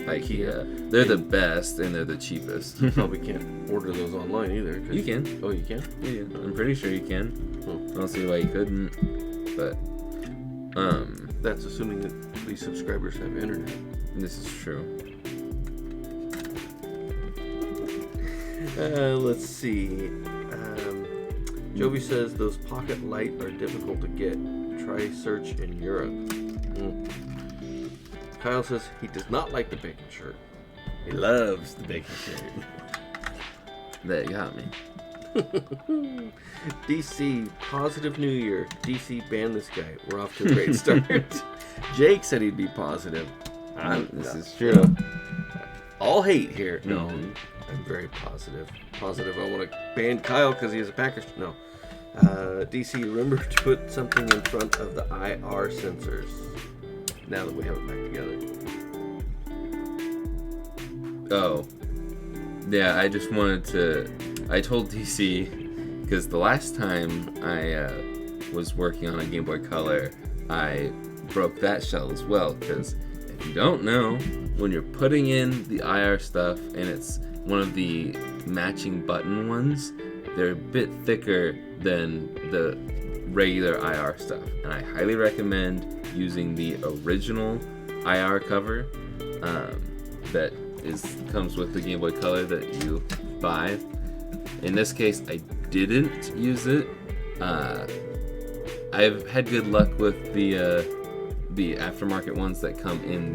B: IKEA.
A: They're the best and they're the cheapest.
B: You probably can't order those online either.
A: You can.
B: Oh, you can?
A: Yeah, I'm pretty sure you can. I don't see why you couldn't. But
B: that's assuming that these subscribers have internet.
A: This is true.
B: Let's see. Jovi says those Pocket Light are difficult to get. Try search in Europe. Kyle says he does not like the bacon shirt. He loves the bacon shirt.
A: That got me.
B: DC, positive New Year. DC, ban this guy. We're off to a great start. Jake said he'd be positive.
A: This is true.
B: All hate here. No,
A: Mm-hmm.
B: I'm very positive. Positive. I want to ban Kyle because he has a Packers. No. DC, remember to put something in front of the IR sensors. Now that we have it back together.
A: Oh. Yeah, I just wanted to... I told DC, because the last time I was working on a Game Boy Color, I broke that shell as well, because if you don't know, when you're putting in the IR stuff, and it's one of the matching button ones, they're a bit thicker than the regular IR stuff, and I highly recommend using the original IR cover that comes with the Game Boy Color that you buy. In this case, I didn't use it. I've had good luck with the aftermarket ones that come in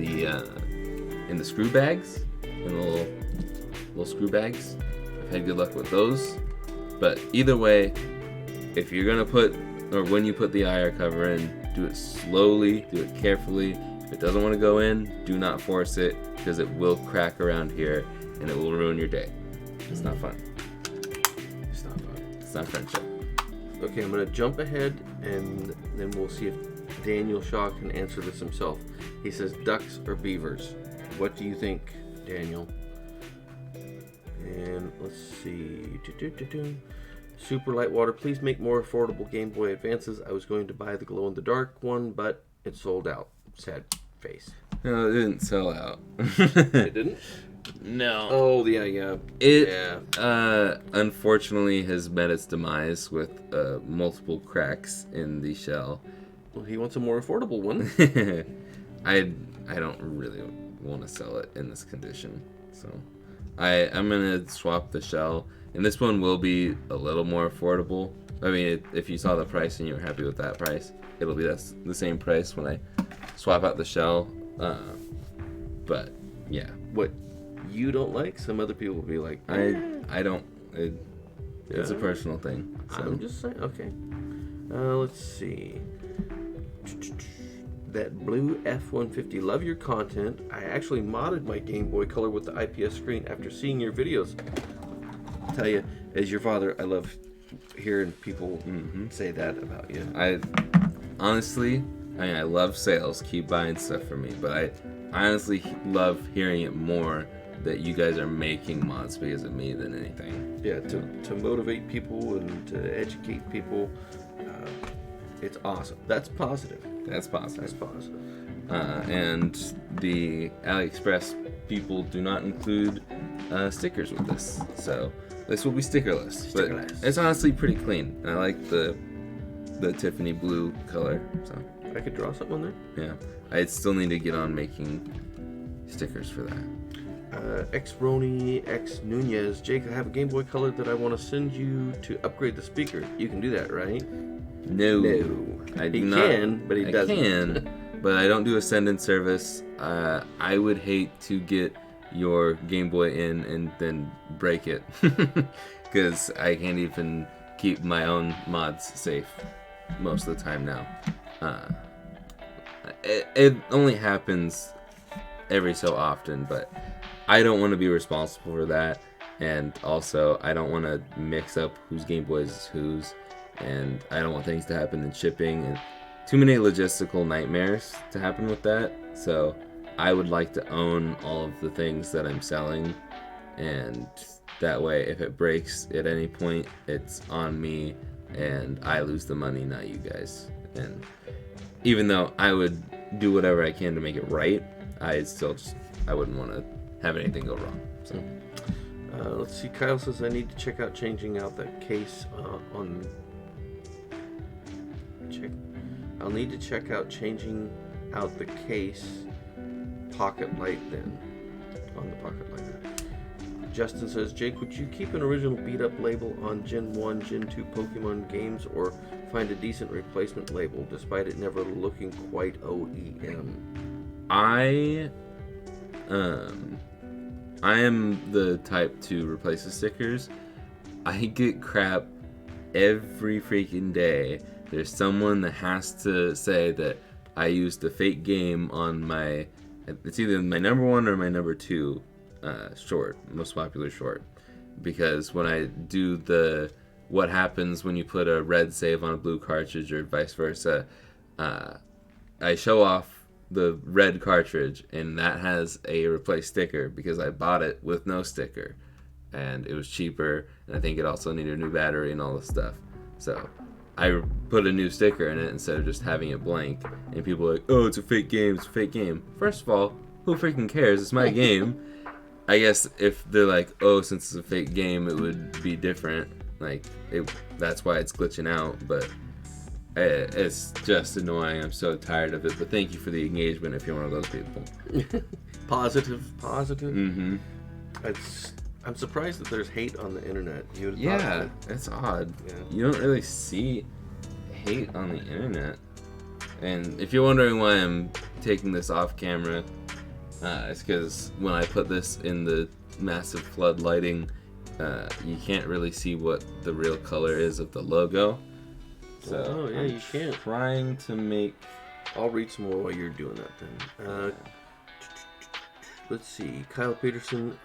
A: the screw bags, in the little screw bags. I've had good luck with those. But either way, if you're gonna when you put the IR cover in, do it slowly, do it carefully. If it doesn't want to go in, do not force it, because it will crack around here and it will ruin your day. It's not fun.
B: It's not fun.
A: It's not friendship.
B: Okay, I'm going to jump ahead and then we'll see if Daniel Shaw can answer this himself. He says ducks or beavers. What do you think, Daniel? And let's see. Super light water, please make more affordable Game Boy Advances. I was going to buy the glow-in-the-dark one, but it sold out. Sad face.
A: No, it didn't sell out.
B: It didn't?
A: No.
B: Oh, yeah.
A: It unfortunately has met its demise with multiple cracks in the shell.
B: Well, he wants a more affordable one.
A: I don't really want to sell it in this condition, so I'm gonna swap the shell, and this one will be a little more affordable. I mean, if you saw the price and you were happy with that price, it'll be the same price when I swap out the shell. But yeah,
B: what you don't like, some other people will be like,
A: I don't. It's a personal thing. So.
B: I'm just saying. Okay. Let's see. That blue F-150. Love your content. I actually modded my Game Boy Color with the IPS screen after seeing your videos. I'll tell you, as your father, I love hearing people say that about you.
A: I love sales. Keep buying stuff for me, but I honestly love hearing it more that you guys are making mods because of me than anything.
B: Yeah, to motivate people and to educate people. It's awesome. That's positive.
A: That's positive. and the AliExpress people do not include stickers with this, so this will be stickerless. But it's honestly pretty clean. I like the Tiffany blue color. So
B: I could draw something on there.
A: yeah, I still need to get on making stickers for that.
B: X Roni X Nunez, Jake, I have a Game Boy Color that I want to send you to upgrade the speaker. You can do that, right?
A: No, I do not.
B: He can, but he doesn't.
A: I can, but I don't do a send-in service. I would hate to get your Game Boy in and then break it, because I can't even keep my own mods safe most of the time now. It only happens every so often, but I don't want to be responsible for that, and also I don't want to mix up whose Game Boy is whose, and I don't want things to happen in shipping, and too many logistical nightmares to happen with that. So I would like to own all of the things that I'm selling, and that way if it breaks at any point, it's on me and I lose the money, not you guys. And even though I would do whatever I can to make it right, I wouldn't want to have anything go wrong. So
B: let's see. Kyle says I need to check out changing out that case I'll need to check out changing out the case pocket light then on the pocket light. Justin says, Jake, would you keep an original beat up label on Gen 1, Gen 2 Pokemon games, or find a decent replacement label despite it never looking quite OEM?
A: I am the type to replace the stickers. I get crap every freaking day. There's someone that has to say that I used a fake game on my, it's either my number 1 or my number 2 short, most popular short. Because when I do the what happens when you put a red save on a blue cartridge or vice versa, I show off the red cartridge, and that has a replace sticker because I bought it with no sticker, and it was cheaper, and I think it also needed a new battery and all this stuff. So I put a new sticker in it instead of just having it blank, and people are like, oh, it's a fake game, it's a fake game. First of all, who freaking cares? It's my game. I guess if they're like, oh, since it's a fake game, it would be different. Like, that's why it's glitching out, but it's just annoying. I'm so tired of it, but thank you for the engagement if you're one of those people.
B: Positive.
A: Mm-hmm.
B: I'm surprised that there's hate on the internet.
A: Yeah, it's odd. Yeah. You don't really see hate on the internet. And if you're wondering why I'm taking this off camera, it's because when I put this in the massive flood lighting, you can't really see what the real color is of the logo. So
B: you can't.
A: Trying to make.
B: I'll read some more while you're doing that then. Let's see. Kyle Peterson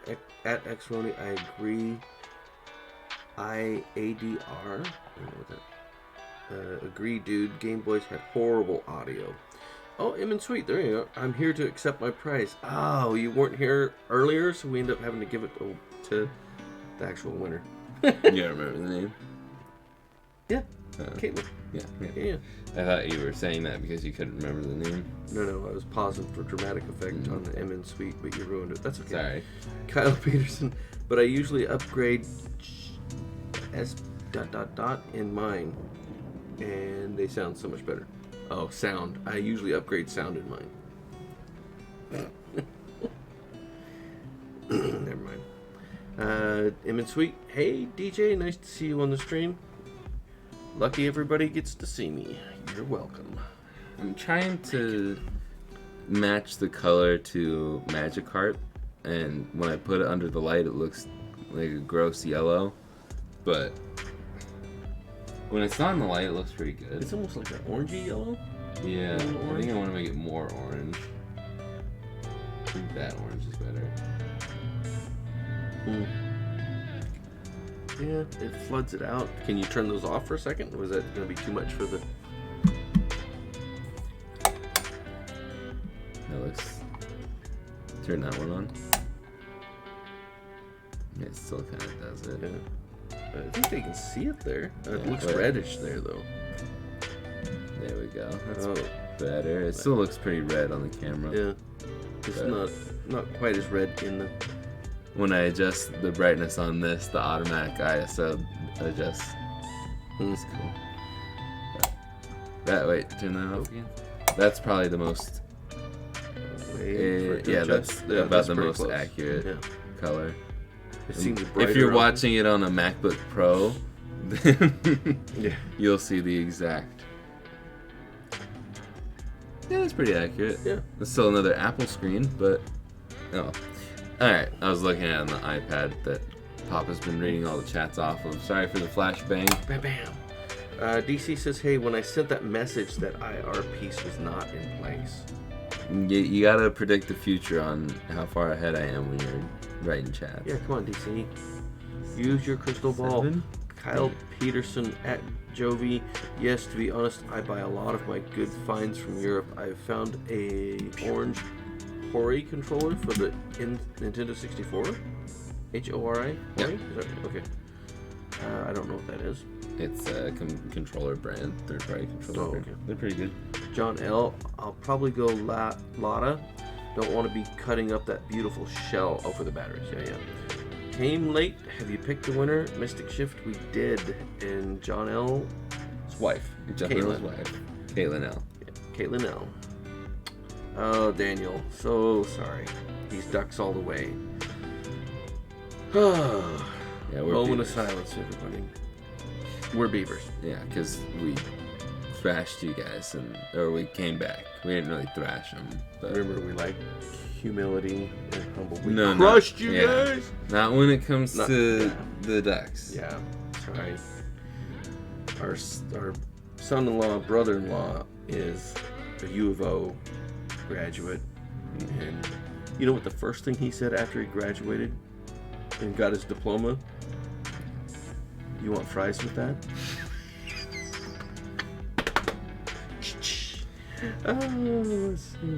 B: at XRoni. I agree. IADR. I don't know what that. Agree, dude. Game Boys had horrible audio. Oh, Sweet. There you go. I'm here to accept my prize. Oh, you weren't here earlier, so we end up having to give it to the actual winner.
A: You don't remember the name?
B: Yeah. Caitlin.
A: Yeah. I thought you were saying that because you couldn't remember the name.
B: No, I was pausing for dramatic effect on the Sweet, but you ruined it. That's okay.
A: Sorry.
B: Kyle Peterson, but I usually upgrade S ... in mine, and they sound so much better. Oh, sound. I usually upgrade sound in mine. Never mind. Sweet, hey DJ, nice to see you on the stream. Lucky everybody gets to see me. You're welcome.
A: I'm trying to match the color to Magikarp, and when I put it under the light, it looks like a gross yellow. But when it's not in the light, it looks pretty good.
B: It's almost like an orangey yellow.
A: Yeah, I think I want to make it more orange. I think that orange is better.
B: Yeah, it floods it out. Can you turn those off for a second? Or was that going to be too much for the...
A: Now let's turn that one on. Yeah, it still kind of does it.
B: Yeah. I think they can see it there. It looks reddish there, though.
A: There we go. That's
B: Oh,
A: better. It still looks pretty red on the camera.
B: yeah. It's not quite as red in the.
A: When I adjust the brightness on this, the automatic ISO adjusts. That's cool. Wait, turn that off again. That's probably the most. That's about the most close. Accurate color.
B: It seems
A: if you're watching it on a MacBook Pro, then you'll see the exact. Yeah, it's pretty accurate.
B: Yeah.
A: It's still another Apple screen, but oh. Alright, I was looking at it on the iPad that Papa's been reading all the chats off of. Sorry for the flashbang.
B: Bam, bam. DC says, hey, when I sent that message, that IR piece was not in place.
A: You gotta predict the future on how far ahead I am when you're writing chats.
B: Yeah, come on, DC. Use your crystal ball.
A: 7?
B: Kyle Peterson at Jovi. Yes, to be honest, I buy a lot of my good finds from Europe. I've found a orange Hori controller for the Nintendo 64. H-O-R-I?
A: Yeah.
B: Is that right? Okay. I don't know what that is.
A: It's a controller brand, third-party controller brand.
B: Okay.
A: They're pretty good.
B: John L. I'll probably go Lada. Don't want to be cutting up that beautiful shell. Oh, for the batteries. Yeah. Came late. Have you picked the winner? Mystic Shift, we did. And John L's wife.
A: Caitlin. Wife. Caitlin L.
B: Yeah, Caitlin L. Oh, Daniel. So sorry. These ducks all the way.
A: Yeah, we're
B: moment of
A: beavers.
B: silence, everybody. We're beavers.
A: Yeah, because we thrashed you guys, or we came back. We didn't really thrash them. But
B: Remember, we like humility and humble. We
A: No,
B: crushed
A: not-
B: you
A: yeah.
B: guys.
A: not when it comes
B: Not-
A: to
B: yeah.
A: the ducks.
B: Yeah, sorry. Our son-in-law, brother-in-law is a U of O graduate, and you know what the first thing he said after he graduated and got his diploma? You want fries with that? Let's see.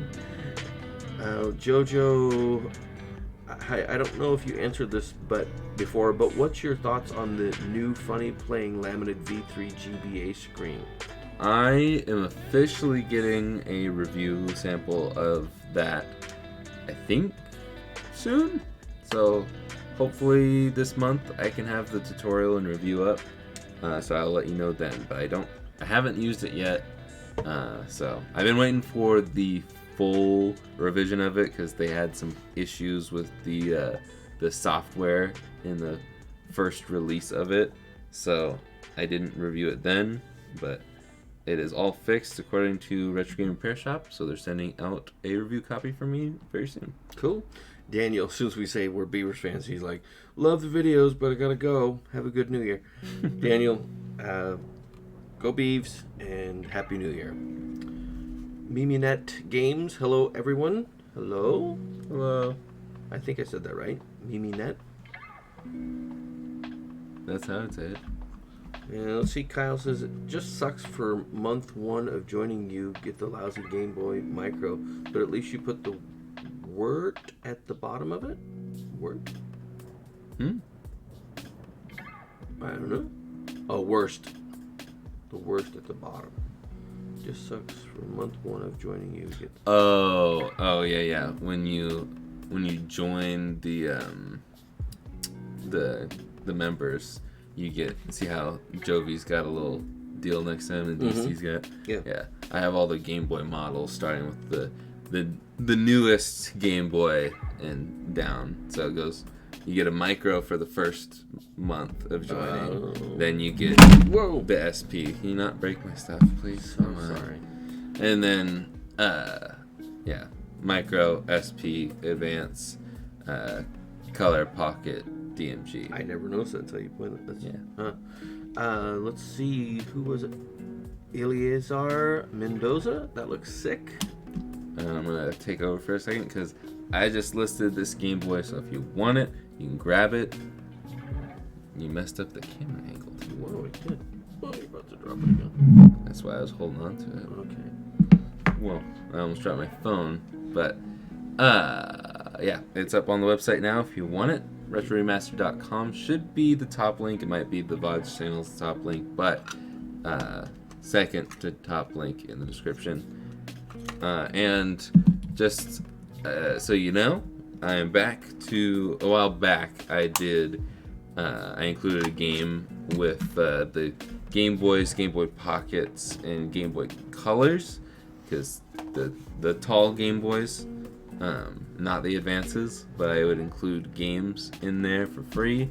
B: Jojo, I don't know if you answered this before, but what's your thoughts on the new Funny Playing Laminate V3 GBA screen?
A: I am officially getting a review sample of that, I think, soon. So hopefully this month I can have the tutorial and review up. So I'll let you know then. But I haven't used it yet. So I've been waiting for the full revision of it because they had some issues with the software in the first release of it. So I didn't review it then, but it is all fixed according to Retro Game Repair Shop, so they're sending out a review copy for me very soon.
B: Cool. Daniel, as soon as we say we're Beavers fans, he's like, love the videos, but I gotta go. Have a good New Year. Daniel, go Beavs, and Happy New Year. MimiNet Games, hello everyone. Hello?
A: Hello.
B: I think I said that right. MimiNet.
A: That's how it's said.
B: And let's see, Kyle says, it just sucks for month 1 of joining you, get the lousy Game Boy Micro, but at least you put the word at the bottom of it? Word? I don't know. Oh, worst. The worst at the bottom. Just sucks for month 1 of joining you, get
A: Yeah. When you join the members, you see how Jovi's got a little deal next to him and DC's got. Yeah. I have all the Game Boy models starting with the newest Game Boy and down. So it goes, you get a micro for the first month of joining. Then you get the SP. Can you not break my stuff, please?
B: So sorry.
A: And then micro, SP, advance, color, pocket, DMG.
B: I never noticed that until you pointed it.
A: Yeah.
B: Let's see, who was it? Eleazar Mendoza? That looks sick.
A: I'm gonna take over for a second because I just listed this Game Boy, so if you want it, you can grab it. You messed up the camera angle too.
B: Whoa, it did. Oh, you're about to drop it again.
A: That's why I was holding on to it.
B: Okay.
A: Well, I almost dropped my phone, but it's up on the website now if you want it. RetroRemaster.com should be the top link. It might be the VODs channel's top link, but second to top link in the description. And just so you know, I am back to a while back. I included a game with the Game Boys, Game Boy Pockets, and Game Boy Colors, because the tall Game Boys, not the advances, but I would include games in there for free.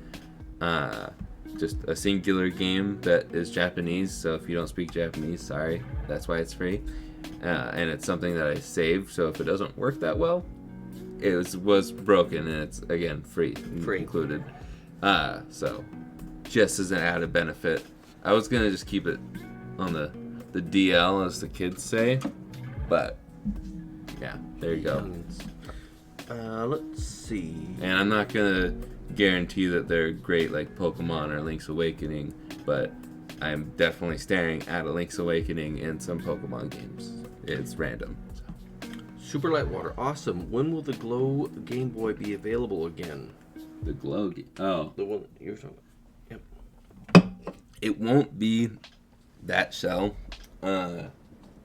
A: Just a singular game that is Japanese, so if you don't speak Japanese, sorry, that's why it's free. And it's something that I saved, so if it doesn't work that well, it was broken, and it's, again, free included. So just as an added benefit, I was gonna just keep it on the DL, as the kids say, but yeah, there you go.
B: Let's see.
A: And I'm not gonna guarantee that they're great like Pokemon or Link's Awakening, but I'm definitely staring at a Link's Awakening in some Pokemon games. It's random. So.
B: Super Light Water, awesome. When will the Glow Game Boy be available again?
A: The Glow Oh.
B: The one you were talking about. Yep.
A: It won't be that shell. And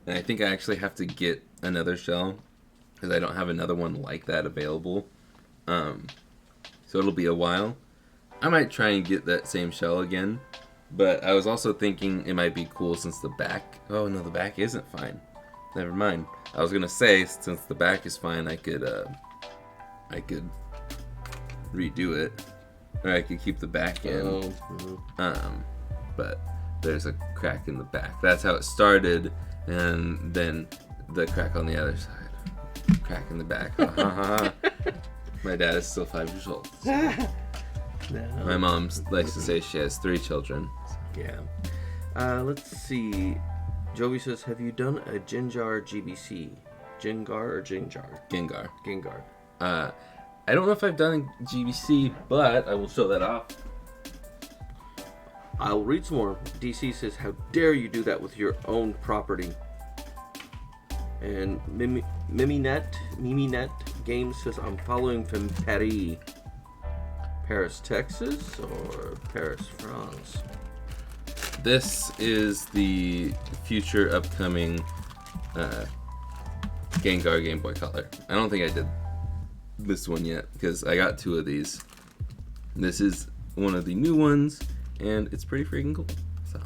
A: I think I actually have to get another shell because I don't have another one like that available. So it'll be a while. I might try and get that same shell again, but I was also thinking it might be cool since the back... Oh, no, the back isn't fine. Never mind. I was going to say, since the back is fine, I could redo it. Or I could keep the back in. But there's a crack in the back. That's how it started, and then the crack on the other side. Crack in the back. My dad is still 5 years old. So.
B: No.
A: My mom likes to say she has 3 children.
B: Yeah. Let's see. Jovi says, have you done a Gengar GBC? Gengar or Gengar?
A: Gengar.
B: Gengar.
A: I don't know if I've done a GBC, but I will show that off.
B: I'll read some more. DC says, how dare you do that with your own property? And Miminet Games says, I'm following from Paris. Paris, Texas, or Paris, France?
A: This is the future upcoming Gengar Game Boy Color. I don't think I did this one yet because I got 2 of these. This is one of the new ones, and it's pretty freaking cool. So,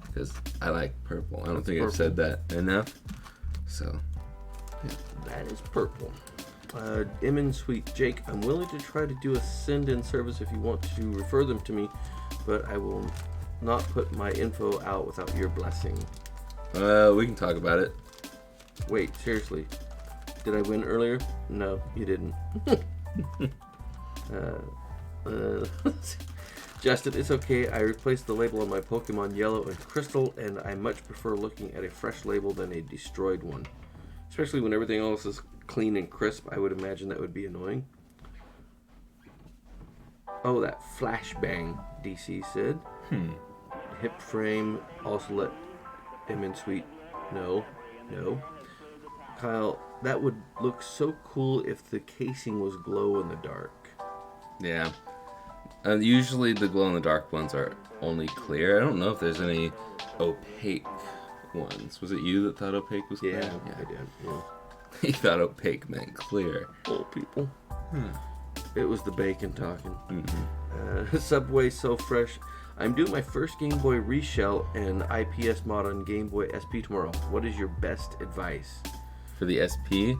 A: because I like purple. I don't think I've said that enough. So, yeah.
B: That is purple. Emin Sweet Jake, I'm willing to try to do a send-in service if you want to refer them to me, but I will not put my info out without your blessing.
A: We can talk about it.
B: Wait, seriously. Did I win earlier? No, you didn't. Justin, it's okay. I replaced the label on my Pokemon Yellow and Crystal, and I much prefer looking at a fresh label than a destroyed one. Especially when everything else is clean and crisp, I would imagine that would be annoying. Oh, that flashbang, DC said. Hip frame, also let Emin Sweet know. No. Kyle, that would look so cool if the casing was glow in the dark.
A: Yeah. Usually the glow in the dark ones are only clear. I don't know if there's any opaque ones. Was it you that thought opaque was clear?
B: Yeah, I did. Yeah.
A: He thought opaque meant clear.
B: Old people. It was the bacon talking. Subway so fresh. I'm doing my first Game Boy reshell and IPS mod on Game Boy SP tomorrow. What is your best advice?
A: For the SP,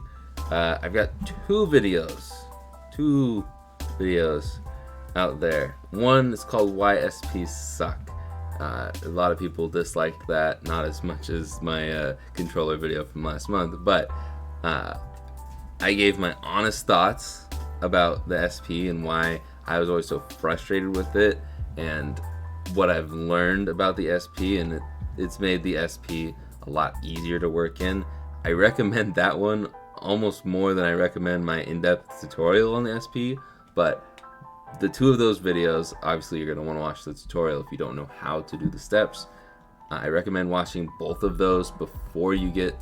A: I've got 2 videos. 2 videos out there. One is called Why SPs Suck. A lot of people disliked that, not as much as my controller video from last month, but I gave my honest thoughts about the SP and why I was always so frustrated with it, and what I've learned about the SP, and it's made the SP a lot easier to work in. I recommend that one almost more than I recommend my in-depth tutorial on the SP, but the 2 of those videos, obviously you're going to want to watch the tutorial if you don't know how to do the steps. I recommend watching both of those before you get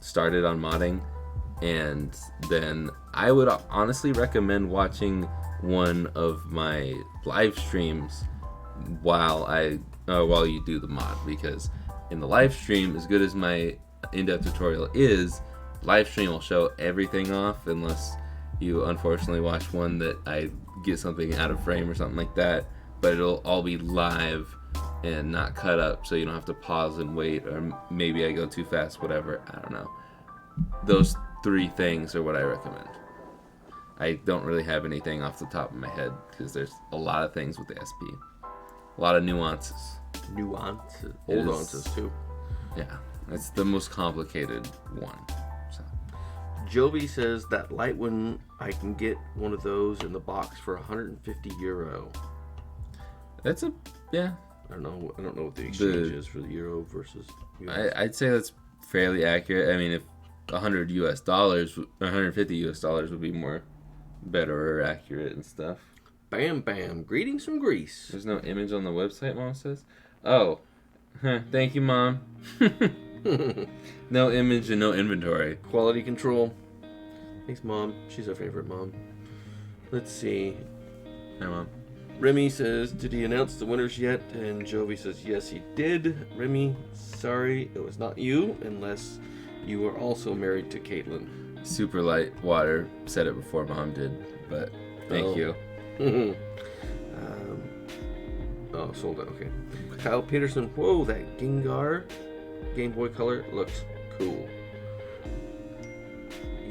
A: started on modding, and then I would honestly recommend watching one of my live streams while you do the mod, because in the live stream, as good as my in-depth tutorial is, live stream will show everything off unless you unfortunately watch one that I get something out of frame or something like that. But it'll all be live and not cut up, so you don't have to pause and wait, or maybe I go too fast, whatever. I don't know. Those 3 things are what I recommend. I don't really have anything off the top of my head because there's a lot of things with the SP. A lot of nuances.
B: Nuances too.
A: Yeah, that's the most complicated one. So.
B: Jovi says that light one, I can get one of those in the box for €150.
A: That's yeah.
B: I don't know what the exchange is for the euro versus US.
A: I'd say that's fairly accurate. I mean, if $100 US dollars, $150 US dollars would be more better or accurate and stuff.
B: Bam bam. Greetings from Greece.
A: There's no image on the website, Mom says. Oh, thank you, Mom. No image and no inventory.
B: Quality control. Thanks, Mom. She's our favorite mom. Let's see.
A: Hi, Mom.
B: Remy says, did he announce the winners yet? And Jovi says, yes, he did. Remy, sorry, it was not you, unless you were also married to Caitlin.
A: Super light water said it before Mom did, but thank you.
B: Sold it. Okay. Kyle Peterson, whoa, that Gengar Game Boy Color looks cool.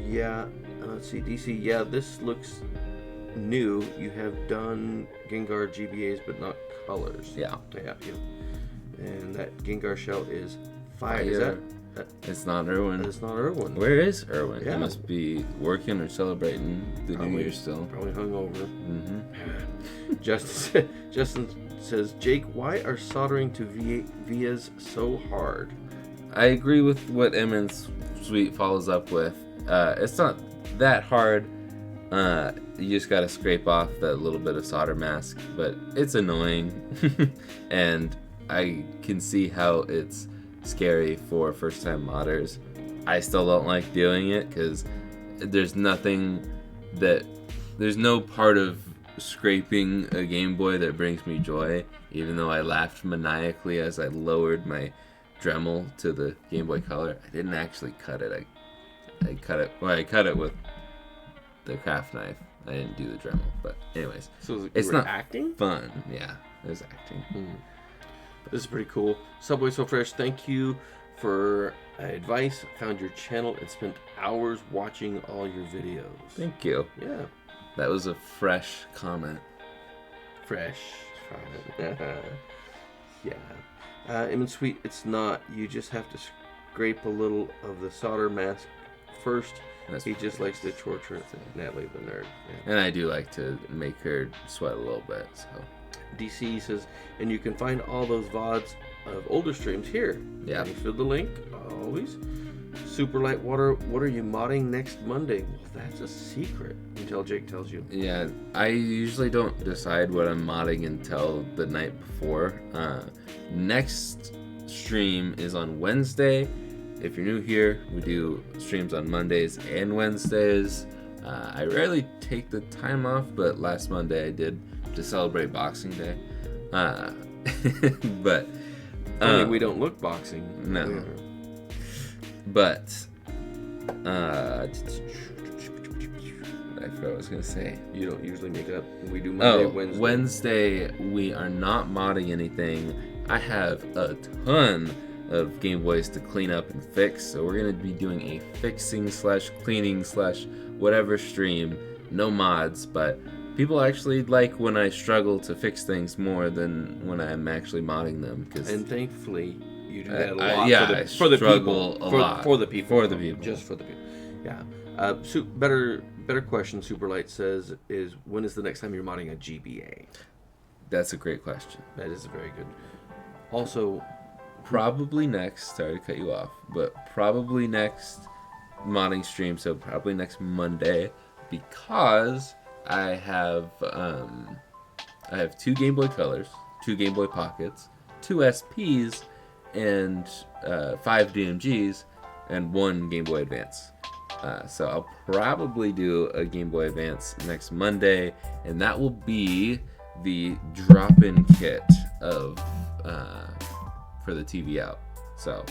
B: Yeah, let's see, DC. Yeah, this looks new. You have done Gengar GBAs, but not colors.
A: Yeah.
B: And that Gengar shell is fire. Is that?
A: It's not Irwin.
B: It's not Irwin.
A: Where is Irwin?
B: Yeah.
A: He must be working or celebrating the New Year still.
B: Probably hungover.
A: Mm-hmm.
B: Justin says, Jake, why are soldering to vias so hard?
A: I agree with what Emmons Sweet follows up with. It's not that hard. You just gotta scrape off that little bit of solder mask, but it's annoying. And I can see how it's scary for first-time modders. I still don't like doing it because there's no part of scraping a Game Boy that brings me joy, even though I laughed maniacally as I lowered my Dremel to the Game Boy Color. I didn't actually cut it. I cut it with the craft knife. I didn't do the Dremel, but anyways.
B: So
A: it's not
B: acting?
A: Fun. Yeah, it was acting.
B: This is pretty cool. Subway So Fresh, thank you for advice. Found your channel and spent hours watching all your videos.
A: Thank you.
B: Yeah.
A: That was a fresh comment.
B: Fresh comment. Yeah. Emmons Sweet, it's not. You just have to scrape a little of the solder mask first. He just likes to torture Natalie the nerd. Yeah.
A: And I do like to make her sweat a little bit, so.
B: DC says, and you can find all those VODs of older streams here.
A: Yeah.
B: Thanks for the link, always. Super Light Water, what are you modding next Monday? Well, that's a secret until Jake tells you.
A: Yeah, I usually don't decide what I'm modding until the night before. Next stream is on Wednesday. If you're new here, we do streams on Mondays and Wednesdays. I rarely take the time off, but last Monday I did to celebrate Boxing Day. But
B: only we don't look boxing.
A: No. But I forgot what I was gonna say.
B: You don't usually make up. We do Monday, Wednesday.
A: Wednesday we are not modding anything. I have a ton of Game Boys to clean up and fix, so we're gonna be doing a fixing / cleaning / whatever stream. No mods, but people actually like when I struggle to fix things more than when I'm actually modding them.
B: And thankfully, you do that a lot
A: for the people.
B: For the people.
A: For the people.
B: Just for the people. Yeah. Better question, Superlight says, is when is the next time you're modding a GBA?
A: That's a great question.
B: That is very good. Also,
A: probably next, sorry to cut you off, but probably next modding stream, so probably next Monday, because I have 2 Game Boy Colors, 2 Game Boy Pockets, 2 SPs, and 5 DMGs, and 1 Game Boy Advance. So I'll probably do a Game Boy Advance next Monday, and that will be the drop-in kit of for the TV out. So,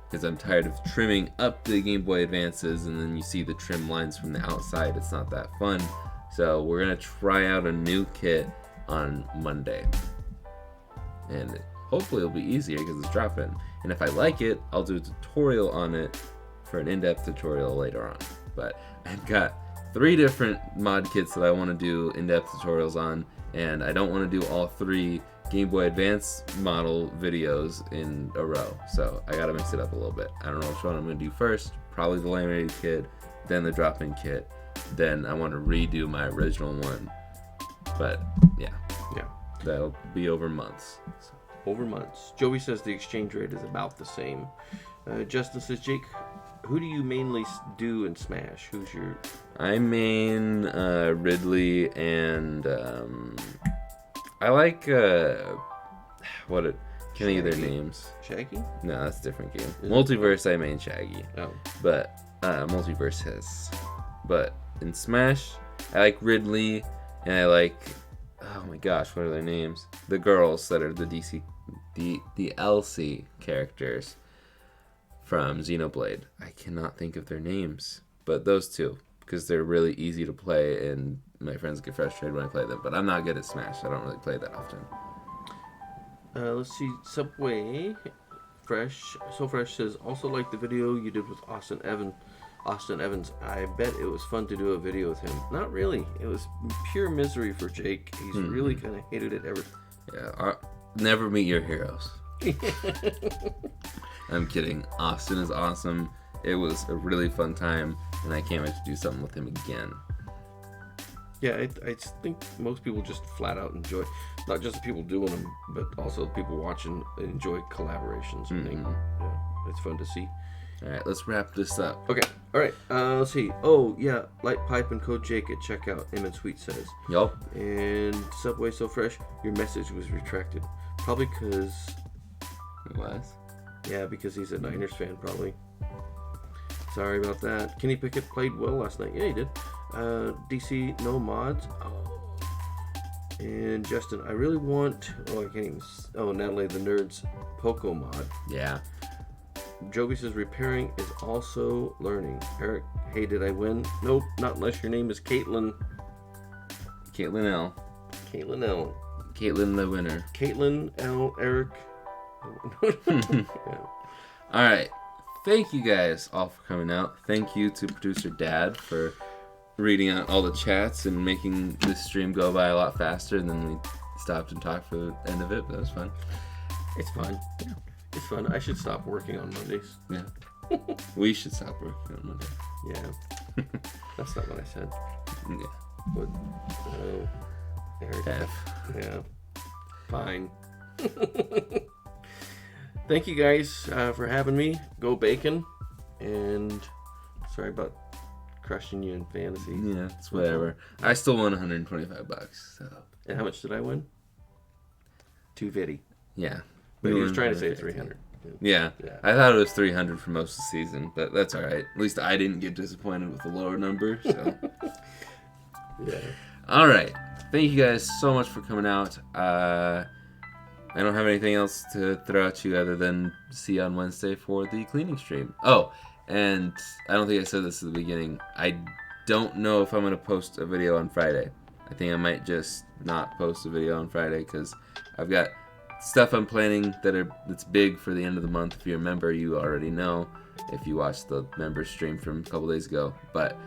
A: because I'm tired of trimming up the Game Boy Advances and then you see the trim lines from the outside. It's not that fun. So we're going to try out a new kit on Monday. And hopefully it'll be easier because it's drop-in. And if I like it, I'll do a tutorial on it for an in-depth tutorial later on. But I've got 3 different mod kits that I want to do in-depth tutorials on, and I don't want to do all 3 Game Boy Advance model videos in a row. So I gotta mix it up a little bit. I don't know which one I'm gonna do first. Probably the laminated kit, then the drop-in kit, then I want to redo my original one. But yeah, that'll be over months. So.
B: Over months. Joey says the exchange rate is about the same. Justin says, Jake, who do you mainly do in Smash? Who's your...
A: I main Ridley and I like can't think of their names.
B: Shaggy?
A: No, that's a different game. Multiverse, I main Shaggy.
B: Oh.
A: But Multiverse has. But in Smash, I like Ridley and I like, oh my gosh, what are their names? The girls that are the LC characters from Xenoblade. I cannot think of their names, but those two, because they're really easy to play and my friends get frustrated when I play them. But I'm not good at Smash. I don't really play that often.
B: Let's see. Subway Fresh. So Fresh says, also like the video you did with Austin Evans. I bet it was fun to do a video with him. Not really. It was pure misery for Jake. He's really kind of hated it ever.
A: Yeah. Never meet your heroes. I'm kidding. Austin is awesome. It was a really fun time, and I can't wait to do something with him again.
B: Yeah, I think most people just flat out enjoy, not just the people doing them, but also the people watching enjoy collaborations. I think, yeah, it's fun to see.
A: All right, let's wrap this up.
B: Okay, all right, let's see. Oh, yeah, Light Pipe and Code Jake at checkout, Emmett Sweet says.
A: Yup.
B: And Subway So Fresh, your message was retracted. Probably because...
A: It was?
B: Yeah, because he's a Niners fan, probably. Sorry about that. Kenny Pickett played well last night. Yeah, he did. DC, no mods. Oh. And Justin, I really want... Oh, I can't even... Oh, Natalie the Nerd's Poco mod.
A: Yeah.
B: Joby says repairing is also learning. Eric, hey, did I win? Nope, not unless your name is Caitlin.
A: Caitlin L.
B: Caitlin L.
A: Caitlin the winner.
B: Caitlin L. Eric. Yeah.
A: All right. Thank you guys all for coming out. Thank you to producer Dad for reading out all the chats and making this stream go by a lot faster than we stopped and talked for the end of it. But that was fun.
B: It's fun. Yeah. It's fun. I should stop working on Mondays.
A: Yeah. We should stop working on Monday.
B: Yeah. That's not what I said.
A: Yeah.
B: What? Eric.
A: F.
B: Yeah. Fine. Thank you guys for having me. Go Bacon. And sorry about crushing you in fantasy.
A: Yeah, it's whatever. I still won $125. So.
B: And how much did I win? $250.
A: Yeah.
B: But he was trying to say $300.
A: Yeah. I thought it was $300 for most of the season, but that's all right. At least I didn't get disappointed with the lower number. So.
B: Yeah.
A: All right. Thank you guys so much for coming out. I don't have anything else to throw at you other than see you on Wednesday for the cleaning stream. Oh, and I don't think I said this at the beginning. I don't know if I'm going to post a video on Friday. I think I might just not post a video on Friday because I've got stuff I'm planning that's big for the end of the month. If you're a member, you already know if you watched the member stream from a couple days ago. But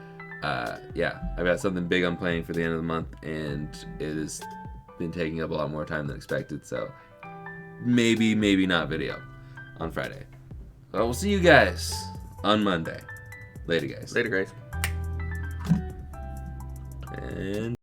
A: yeah, I've got something big I'm planning for the end of the month, and it has been taking up a lot more time than expected. So maybe not video on Friday. But we'll see you guys on Monday. Later, guys.
B: Later, guys.
A: And